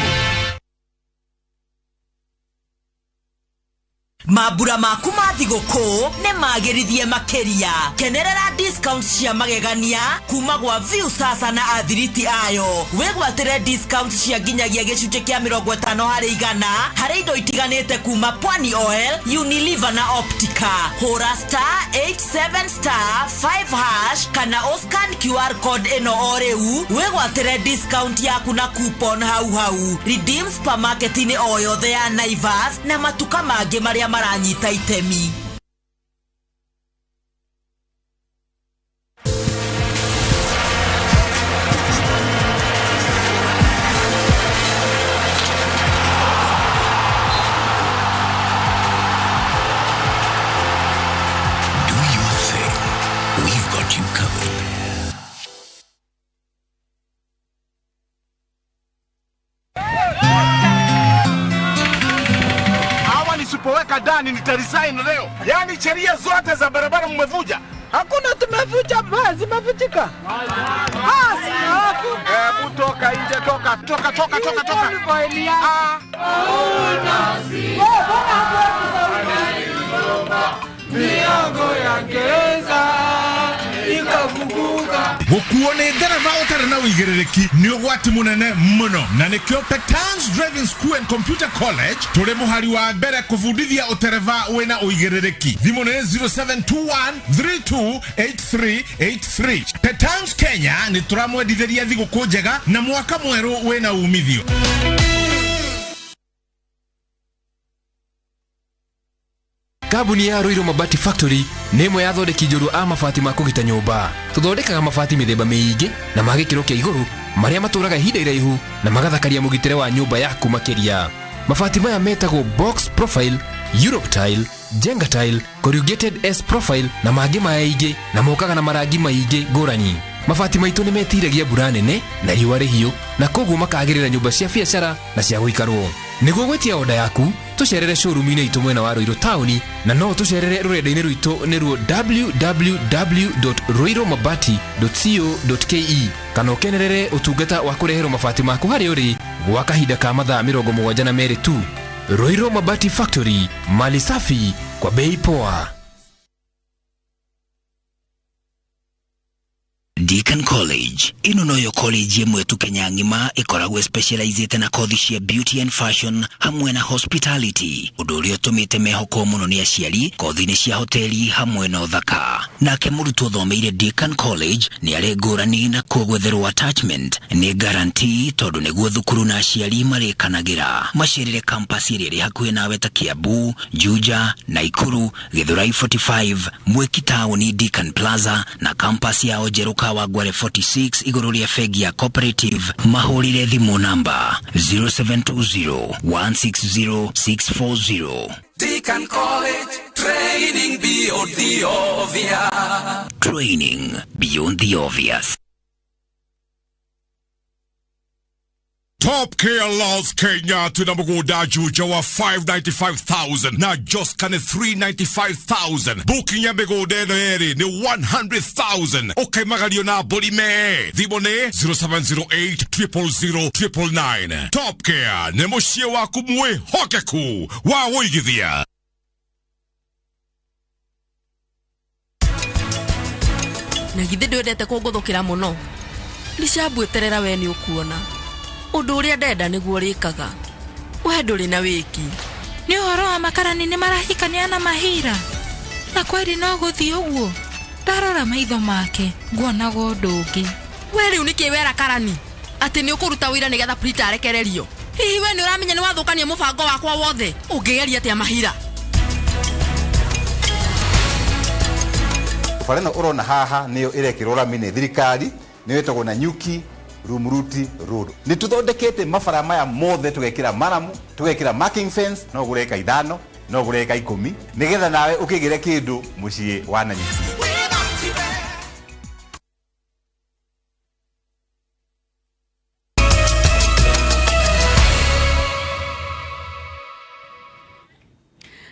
Mabura maku ma thiguku ne magirithie makeria. Kenerera discounts cia magegania kuma gwa View sasa na athiriti ayo. Wegwatire discounts cia nginyagia gicunje kia 50 harĩ igana harĩ indo itiganite kuma Pwani Oil, Unilever na Optica. Hora *87*5# kana oscan QR code eno oreu. Wegwatire discount yaku na coupon hau. Redeem supermarket ini oyothe ya Naivas na matuka mangĩ maria maranyita itemi. Do your thing. We've got you covered. Nisipoweka ndani nitaresign leo. Yaani sheria zote za barabara mmevuja. Hakuna tumevuja basi mafutika. Basi hapo. Hebu toka nje toka. Miango ya gereza ikafunguka. Gukuone dereva utare na uigiriki ni ugwati munene muno na nikyo Petans Driving School and Computer College tore muhari wa mbere kuvundithia utereva wena uigiriki. Thimo ne 0721328383. Petans Kenya ni turamwendithĩria thiguku njega na mwaka mweru wena umithio. Kambuni ya Roiro Mabati Factory nĩ ĩmwe ya thondeki njũru a mabati ma kũgita nyũmba. Tũthondekaga mabati mĩthemba mĩingĩ na ma gĩkĩro kĩa igũrũ marĩa matũraga ihinda iraihu na magathakaria mũgitĩre wa nyũmba yaku makĩria. Mabati maya metagwo box profile, Europe tile, Jenga tile, corrugated S profile na mangĩ maingĩ na mokaga na marangi maingĩ ngũrani. Mabati maitũ nĩ metiragia mbura nene na riũa rĩhiũ na koguo makagĩrĩra nyũmba cia biacara na cia gũikarwo. Nĩguo gwetia oda yaku tucerere showroom-inĩ itũ mwena wa Roiro Town na no tucerere rũrenda-inĩ rwitũ nĩruo www.roiromabati.co.ke kana ũkenerere ũtungata wa kũreherwo mabati maku harĩa ũrĩ gwa kahinda ka mathaa 72 tu. Roiro Mabati Factory, mali safi kwa bei poa. Deakin College. Ino noyo college yemwe tu Kenya ngima ikoragwo specialized na kothi cia beauty and fashion hamwe na hospitality. Ũndũ ũrĩa ũtũmĩte mehoko mũno nĩ aciari kothi-inĩ cia hoteli hamwe na ũthaka. Nake mũrutwo thomeire Deakin College nĩ arĩ ngũrani na kũgwetherwo attachment nĩ guarantee tondũ nĩguo thukuru na aciari marĩkanagĩra. Macerere campus ĩrĩa ĩrĩ hakuhĩ nawe ta Kiambu, Juja, Naikuru, Githurai 45, Mweki Town, Deakin Plaza na campus ya Ojeruka wa Gware 46 igũrũ rĩa bengi ya Cooperative. Mahũrĩre thimũ namba 0720-160-640. Deakin College, training beyond the obvious. Training beyond the obvious. Top Care Love Kenya tunamugoda Juja wa 595,000 na just kane 395,000. Booking ya megode no eri ni 100,000. Okay magalio na bolime. Dhibone 0708-000-999. Top Care nemoshie wa kumwe hokeku wa woigithia. Na githĩ ndwendete kũngũthũkĩra mũno. Ndicambweterera we nĩ ũkuona. Ũndũ ũrĩa ndenda nĩguo rĩkaga. We ndũrĩ na wĩki. Nĩ ũhoro wa makarani nĩ marahikania na Mahira. Na kweli no guthii uguo. Ndarora maitho make, nguona gondungi. We riu niki wera karani? Ati ni ukuruta wira nigetha Prita arekererio. Hihi we ni uramenya ni wathukania mubango wakwa wothe. Ungigeria atia mahira? Fareno urona haha niyo irekirwo rami ni thirikari, niyo etagwo na Nyuki Rumuruti Road. Ni tuthondekete mabara maya mothe tugekira maramu, tugekira marking fence, no gureka 5, no gureka 10, nigetha nawe ukigire kindu mucii wa Nanyuki.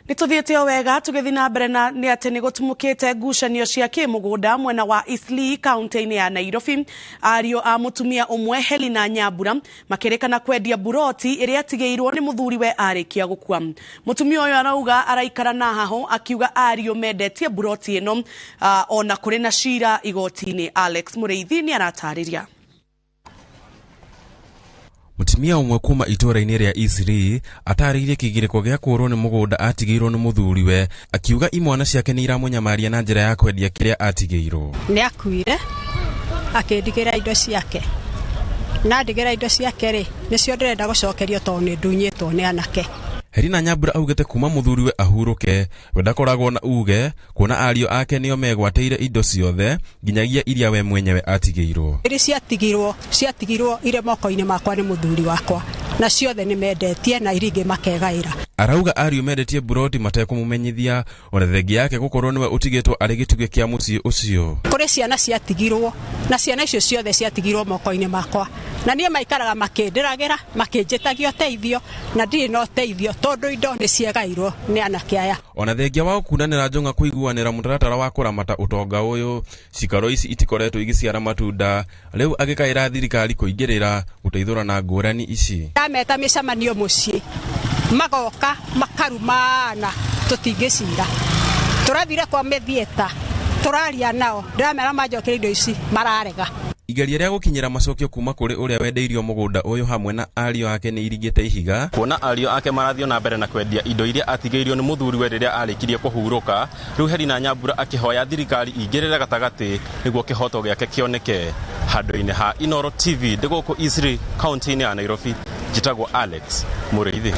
Nituthiete wega tugithi na mbere na ni ati ni gutumukite ngucanio cia kimugunda mwena wa Eastleigh county-ini ya Nairobi. Ario a mutumia umwe Helena Nyambura makirikana kwendia buroti iria atigeirwo ni muthuriwe arikia gukua. Mutumia uyu arauga araikara na haho akiuga ario mendetie buroti ino ona kuri na cira igoti-ini. Alex Mureithi ni aratariria. Mutumia umwe kuma itora-ini ria Eastleigh ataririe kigiriko gia kurwo ni mugunda atigirwo ni muthuriwe akiuga imwana ciake ni iramunyamaria na njira ya kwendia kiria atigirwo. Ni akuire akindigira indo ciake. Na ndigira indo ciake ri nicio ndirenda gucokerio to ni ndunyitwo ni anake. Helena Nyambura augete kuma muthuriwe ahuruke we ndakoragwo na uge kuona ario ake nio megwateire indo ciothe nginyagia iria we mwenyewe atigirwo. Iri ciatigirwo ire moko-ini makwa ni muthuri wakwa na ciothe ni mendetie na iringi makegaira. Arauga ario mendetie buroti matekumumenyithia ona thengi yake gukorwo niwe utigitwo ari gituge kia mucii ucio. Kuri ciana ciatigirwo na ciana icio ciothe ciatigirwo moko-ini makwa na nie maikaraga makindiragira makinjitagia teithio na ndiri no teithio tondu indo ni ciegairwo ni anake aya. Ona thengia wa kunanira njonga kuiguanira mutaratara wa kuramata utonga uyu cikaro ici itikoretwo igiciara matunda riu agikaira thirikari kuingirira guteithura na ngurani ici. Meta micemanio mucii magoka makarumana tutingicira turathire kwa methieta turaria nao ndiramera majokire indo ici mararega. Igeria ria gukinyira macokio kuma kuri uria wendeirio mugunda uyu hamwe na ario ake ni irigite ihiga kuona ario ake marathio na mbere na kwendia indo iria atigeirio ni muthuriwe riria arikirie kuhuruka. Riu Helena Nyambura akihoya thirikari ingirire gatagati niguo kihoto giake kioneke. Handu-ini ha Inoro TV ndiguko Eastleigh county-ini ya Nairobi, jitagwo Alex Mureithi.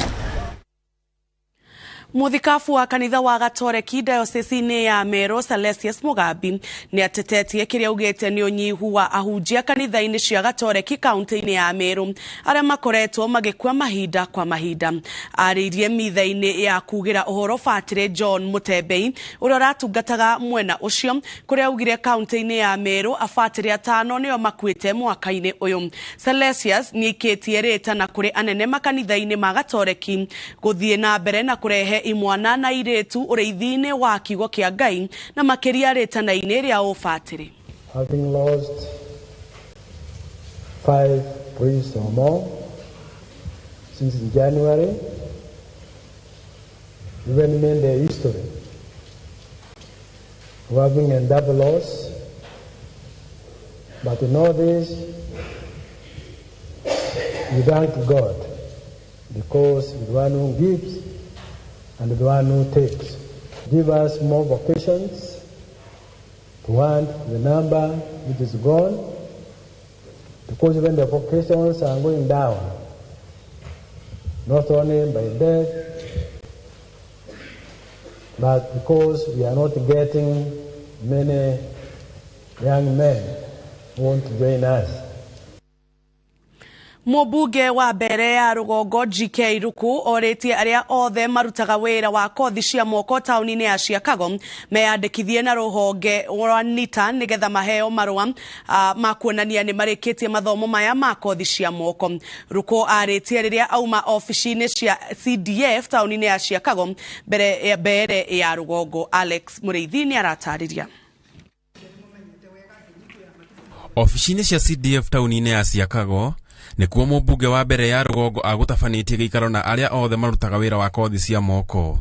Muthikafu wa kanitha wa Gatoreki diocese-ini ya Meru Celestius Mugambi ni atetetie kiria ugete ni unyihu wa ahunjia kanitha-ini cia Gatoreki county-ini ya Meru aria makoretwo magikua mahinda kwa mahinda. Aririe mitha-ini ya kugira uhoro Fatire John Mutembei uria ratungataga mwena ucio kuria ugire county-ini ya Meru afatire 5 nio makuite mwaka-ini uyu. Celestius ni ikitie rita na kuri anene makanitha-ini ma Gatoreki guthie na mbere na kurehe imwana na iretu ureithine wa kigo kia Ngai na makiria ritana-ini ria ufatiri. Having lost 5 priests or more since January, even in their history of having a double loss, but in all this, we thank God because the one who gives and the one who takes. Give us more vocations to want the number which is gone, because when the vocations are going down, not only by death, but because we are not getting many young men who want to join us. Mubunge wa mbere ya Rugongo GK Ruku oretie aria othe marutaga wira wa kothi cia moko tauni-ini ya Chicago meyandikithie na ruhonge rwa NITA nigetha maheo marua makuonania ni marikitie mathomo maya ma kothi cia moko. Ruku aretie riria auma ofici-ini cia CDF tauni-ini ya Chicago mbere ya Rugongo. Alex Mureithi ni aratariria. Ofici-ini cia CDF tauni-ini ya Chicago nikuo mubunge wa mbere ya Rugongo agutafanitie giikaro na aria othe marutaga wira wa kothi cia moko.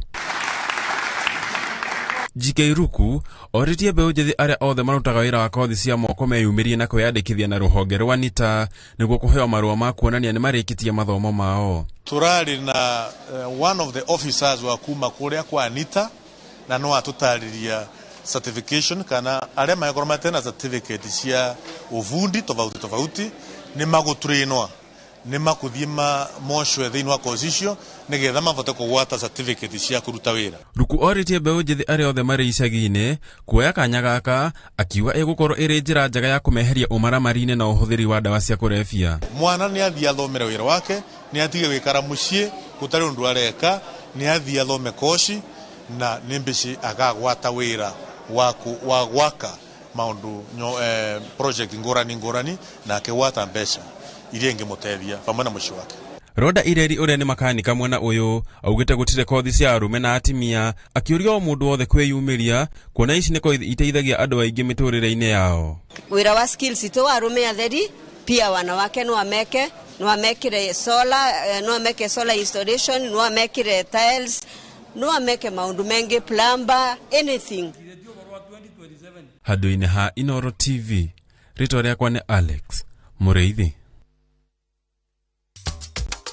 GK Ruku oritie mbeu njithi aria othe marutaga wira wa kothi cia moko meyumirie na kwiyandikithia na ruhonge rwa NITA niguo kuheo marua ma kuonania ni marikitie mathomo mao. Turari na one of the officers wa kuma kuria kwa NITA na no atutariria certification kana aria magorwo matena certificate cia uvundi tofauti ni magutrainwa ni makuthie moshwe thiini wa constitution nigetha mavote kugwata certificate cia kuruta wira. Ruku oritie mbeu njithi aria othe mari icagi-ini kuoya kanya gaka akiuga igukorwo iri njira njega ya kumeheria umaramari-ini na uhuthiri wa ndawa cia kurebia. Mwana ni athie athomere wira wake, ni atige gwikara mucii gutari undu areka, ni athie athome koshi na nimbici agagwata wira wa gwaka maundu project ngurani na akigwata mbeca iria ingimutethia pamwe na mucii wake. Roda Ireri uria ni makanika mwena uyu augite gutire kothi cia arume na atimia, akiuria o mundu wothe kwiyumiria kuona ici niko iteithagia andu aingi miturire-ini yao. Wira wa skills to arume atheri pia wanawake no amekire solar, no ameke solar installation, no amekire tiles, no ameke maundu mengi, plumber, anything. Handu-ini ha Inoro TV, rito riakwa ni Alex Mureithi.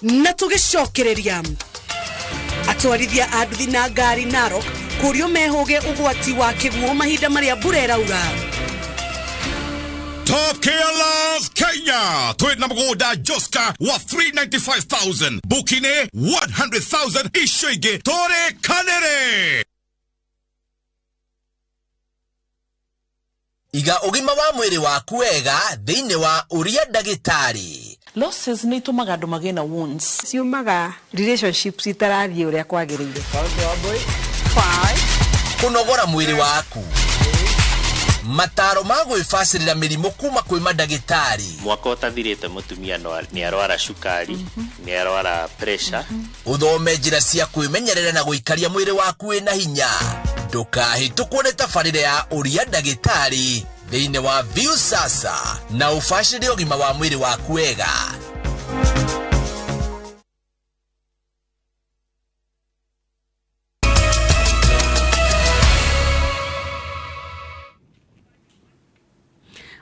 Na tugicokereria atwarithia a nduthi na ngari Narok kurio mehoge ugwati wa kiguo mahinda maria mbura iraura. Top Gear Loves Kenya. Twina mugunda Joska wa 395,000. Bukine 100,000 ishoige tore kanere. Iga ugima wa mwiri waku wega thiini wa uria ndagitari. Losses ni tumaga andu magena wounds. Ciumaga relationships itarathie uria kwagiriire. Kunogora mwiri waku. Mataro ma gwifacirira mirimu kuma kwi mandagitari. Mwaka utathirite mutumia ni arwara shukari, ni arwara pressure. Uthome njira cia kwimenyerera na guikaria mwiri waku wina hinya. Ndukahitũkwo nĩ tabarĩra ya uria ndagĩtarĩ thĩinĩ wa View Sasa na ũbacĩrĩre ũgima wa mwĩrĩ waku wega.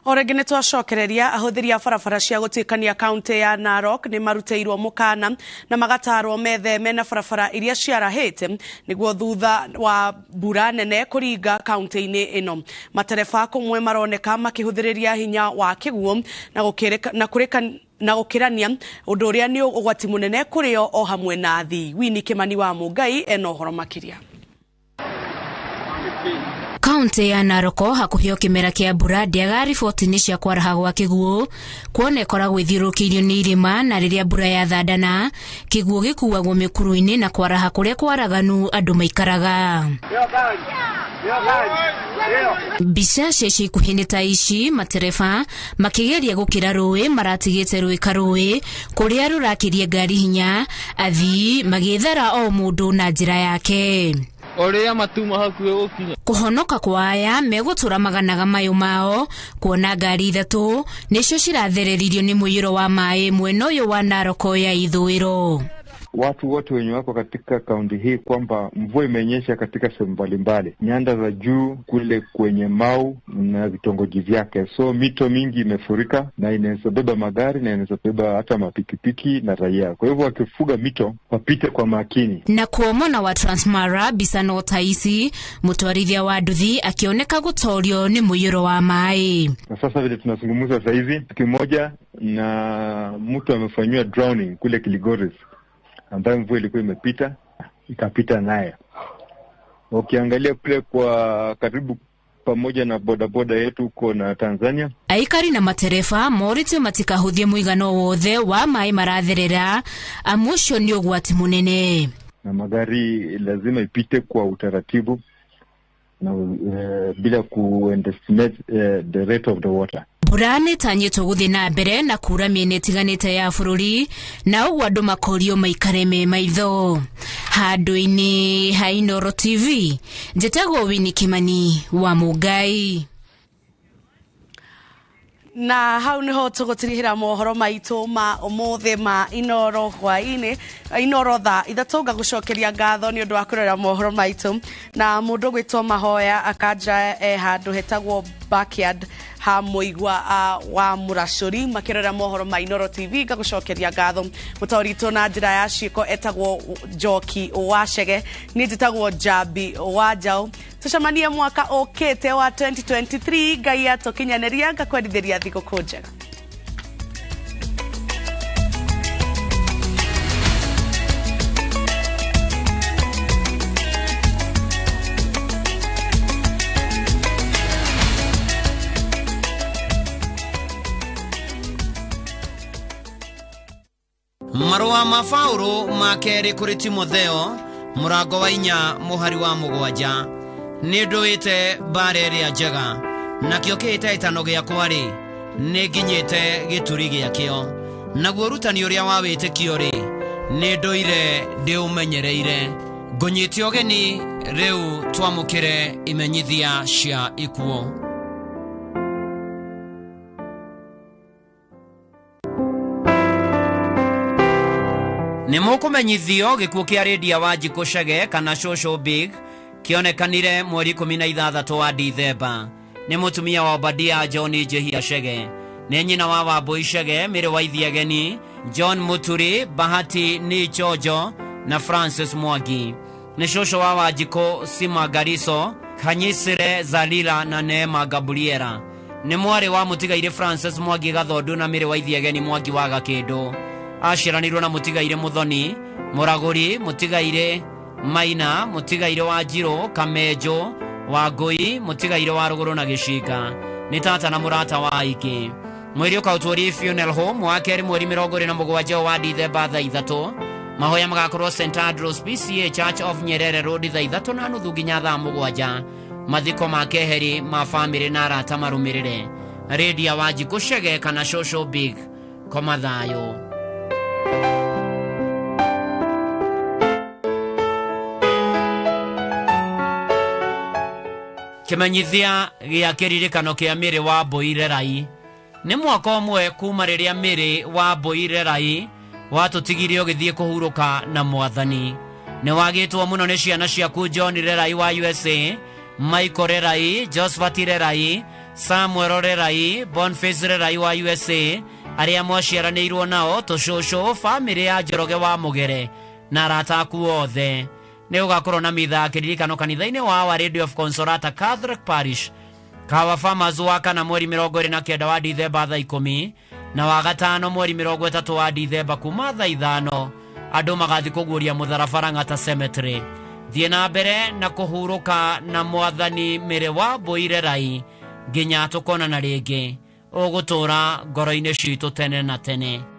Orege nĩ twacokereria ahuthiri a barabara cia gutikania kaunti ya Narok ni maruteirwo mukana na magatarwo metheme na barabara iria ciarahite niguo thutha wa mbura nene kuringa kaunti-ini ino. Matereba kumwe maroneka makihuthiriria hinya wa kiguo na gukirania undu uria ni ugwati munene kurio o hamwe na thii. Wini Kimani wa Mugai eno horo makiria. Kaunti ya Naroko hakuhio kimera kia mbura ndiaga riboti-ini cia kwaraha gwa kiguo kuona ikoragwo ithiũrũrũkĩirio nĩ irĩma na rĩrĩa mbura yathandana kiguo gĩkuagwo mĩkuru-inĩ na kwaraha kũrĩa kwaraganu andũ maikaraga. Mbica cia ikuhĩ ta ici matereba makĩgeria gũkĩra rũĩ maratigĩte rũĩka rũĩ kũrĩa rũrakĩria ngari hinya athii magĩethera o mũndũ na njĩra yake. Oria matuma hakuhĩ gũkinya. Kuhonoka kwa aya megũtũra maganaga mayo mao kuona ngari ithatũ nĩcio ciratheririo nĩ mũiyũro wa maĩ mwena ũyũ wa Naroko ya ithũĩro. Watu wote wenye wako katika kaunti hii kwamba mvua imenyesha katika sehemu mbalimbali, nyanda za juu kule kwenye Mau na vitongoji vyake, so mito mingi imefurika na inaweza beba magari na inaweza beba hata mapikipiki na raia. Kwa hivyo wakifuga mito wapite kwa makini. Na kuomona wa Transmara Bisano Taisi mutwarithia wa nduthi akioneka gutorio ni mũiyũro wa maĩ. Na sasa vile tunazungumza sasa hivi kimoja na mtu amefanywa drowning kule Kilgoris ambayo mvua ilikuwa imepita ikapita naye. Ukiangalia kule kwa karibu pamoja na bodaboda yetu huko na Tanzania, aikari na matereba moritio matikahuthie muigano wothe wa maĩ maratherera amucio ni ugwati munene, na magari lazima ipite kwa utaratibu na bila ku-underestimate the rate of the water. Mbura nĩtanyĩtwo gũthiĩ na mbere na kura mĩena ĩtiganĩte ya bũrũri na ũguo andũ makorio maikare me maitho. Handũ-inĩ ha Inoro TV njĩtagwo Wini Kimani wa Mugai. Na hau niho tugutirihira mohoro maitu ma umuthi ma Inoro hwaini Inoro tha ithatunga gucokeria ngatho ni undu wa kurera mohoro maitu na mundu gwitwo Mahoya akanja handu hetagwo backyard ha muigwa wa muracuri makirora mohoro ma Inoro TV gagucokeria ngatho mutorito na njira ya ciiko etagwo Joki Wachege ni njitagwo Jabi Wajao tucemanie mwaka okete wa 2023 ngai atukinyaneria ngakwendithiria thiguku njega. Marua ma Paulo makeri kuri Timotheo murango wa 4 muhari wa 7 ni nduite bareri ya njega nakio kiite itano giakwa ri ni nginyite gituri giakio naguo rutani uria wa witikio ri ni nduire ndi umenyereire ngunyite ogeni riu twamukire imenyithia cia ikuo. Nimukumenyithio gikuo kia redia wa Jikoshege kana Social Big kionekanire mweri 16 wa Dithemba. Ni mutumia wa Obadia John Jehia Shege. Ni nyina wa Wambui Shege, Mire Waithiageni, John Muturi, Bahati ni Chojo na Francis Mwangi. Ni shosho wa Wajiko Sima Gariso, Kanyisire Zalila na Neema Gabriela. Ni mwari wa mutigaire Francis Mwangi Gathodu na Mire Waithiageni Mwangi wa Gakindo. Ashiranirwo na mutigaire Muthoni, Muraguri, mutigaire Maina, mutigaire wa Jiro, Kamejo, Wangui, mutigaire wa Ruguru na Gicika. Ni tata na murata wa Aiki. Mweri ukautwari funeral home wa keri mweri 27 wa Dithemba thaa 3. Mahoya magakorwo St Andrews PCA Church of Nyerere Road thaa 3 na nuthu nginya thaa 7. Mathiko ma keheri ma family na arata marumirire. Redia wa Jikoshege kana Social Big koma thayo. Kimenyithia gia kiririkano kia Mire wa Boire Rai. Ni mwaka umwe kuma riria Mire wa Boire Rai watutigirie ugithie kuhuruka na Mwathani. Ni wagitwo muno ni ciana ciaku John Rai wa USA, Michael Rai, Josephat Rai, Samuel Rai, Boniface Rai wa USA, aria mwaciaranirwo nao tucũcũ family ya Njoroge wa Mugere na arata ku othe. Ni ugakorwo na mitha kiririkano kanitha-ini wa Our Lady of Consolata Catholic Parish Kawa Farmers wa kana mweri 29 wa Dithemba thaa 10 na wa gatano mweri 30 wa Dithemba kuma thaa 5 andu magathi kuguria mutharabara Ng'ata Cemetery. Thie na mbere na kuhuruka na Mwathani Mire wa Boire Rai nginya tukonana ringi ugutura ngoro-ini citu tene na tene.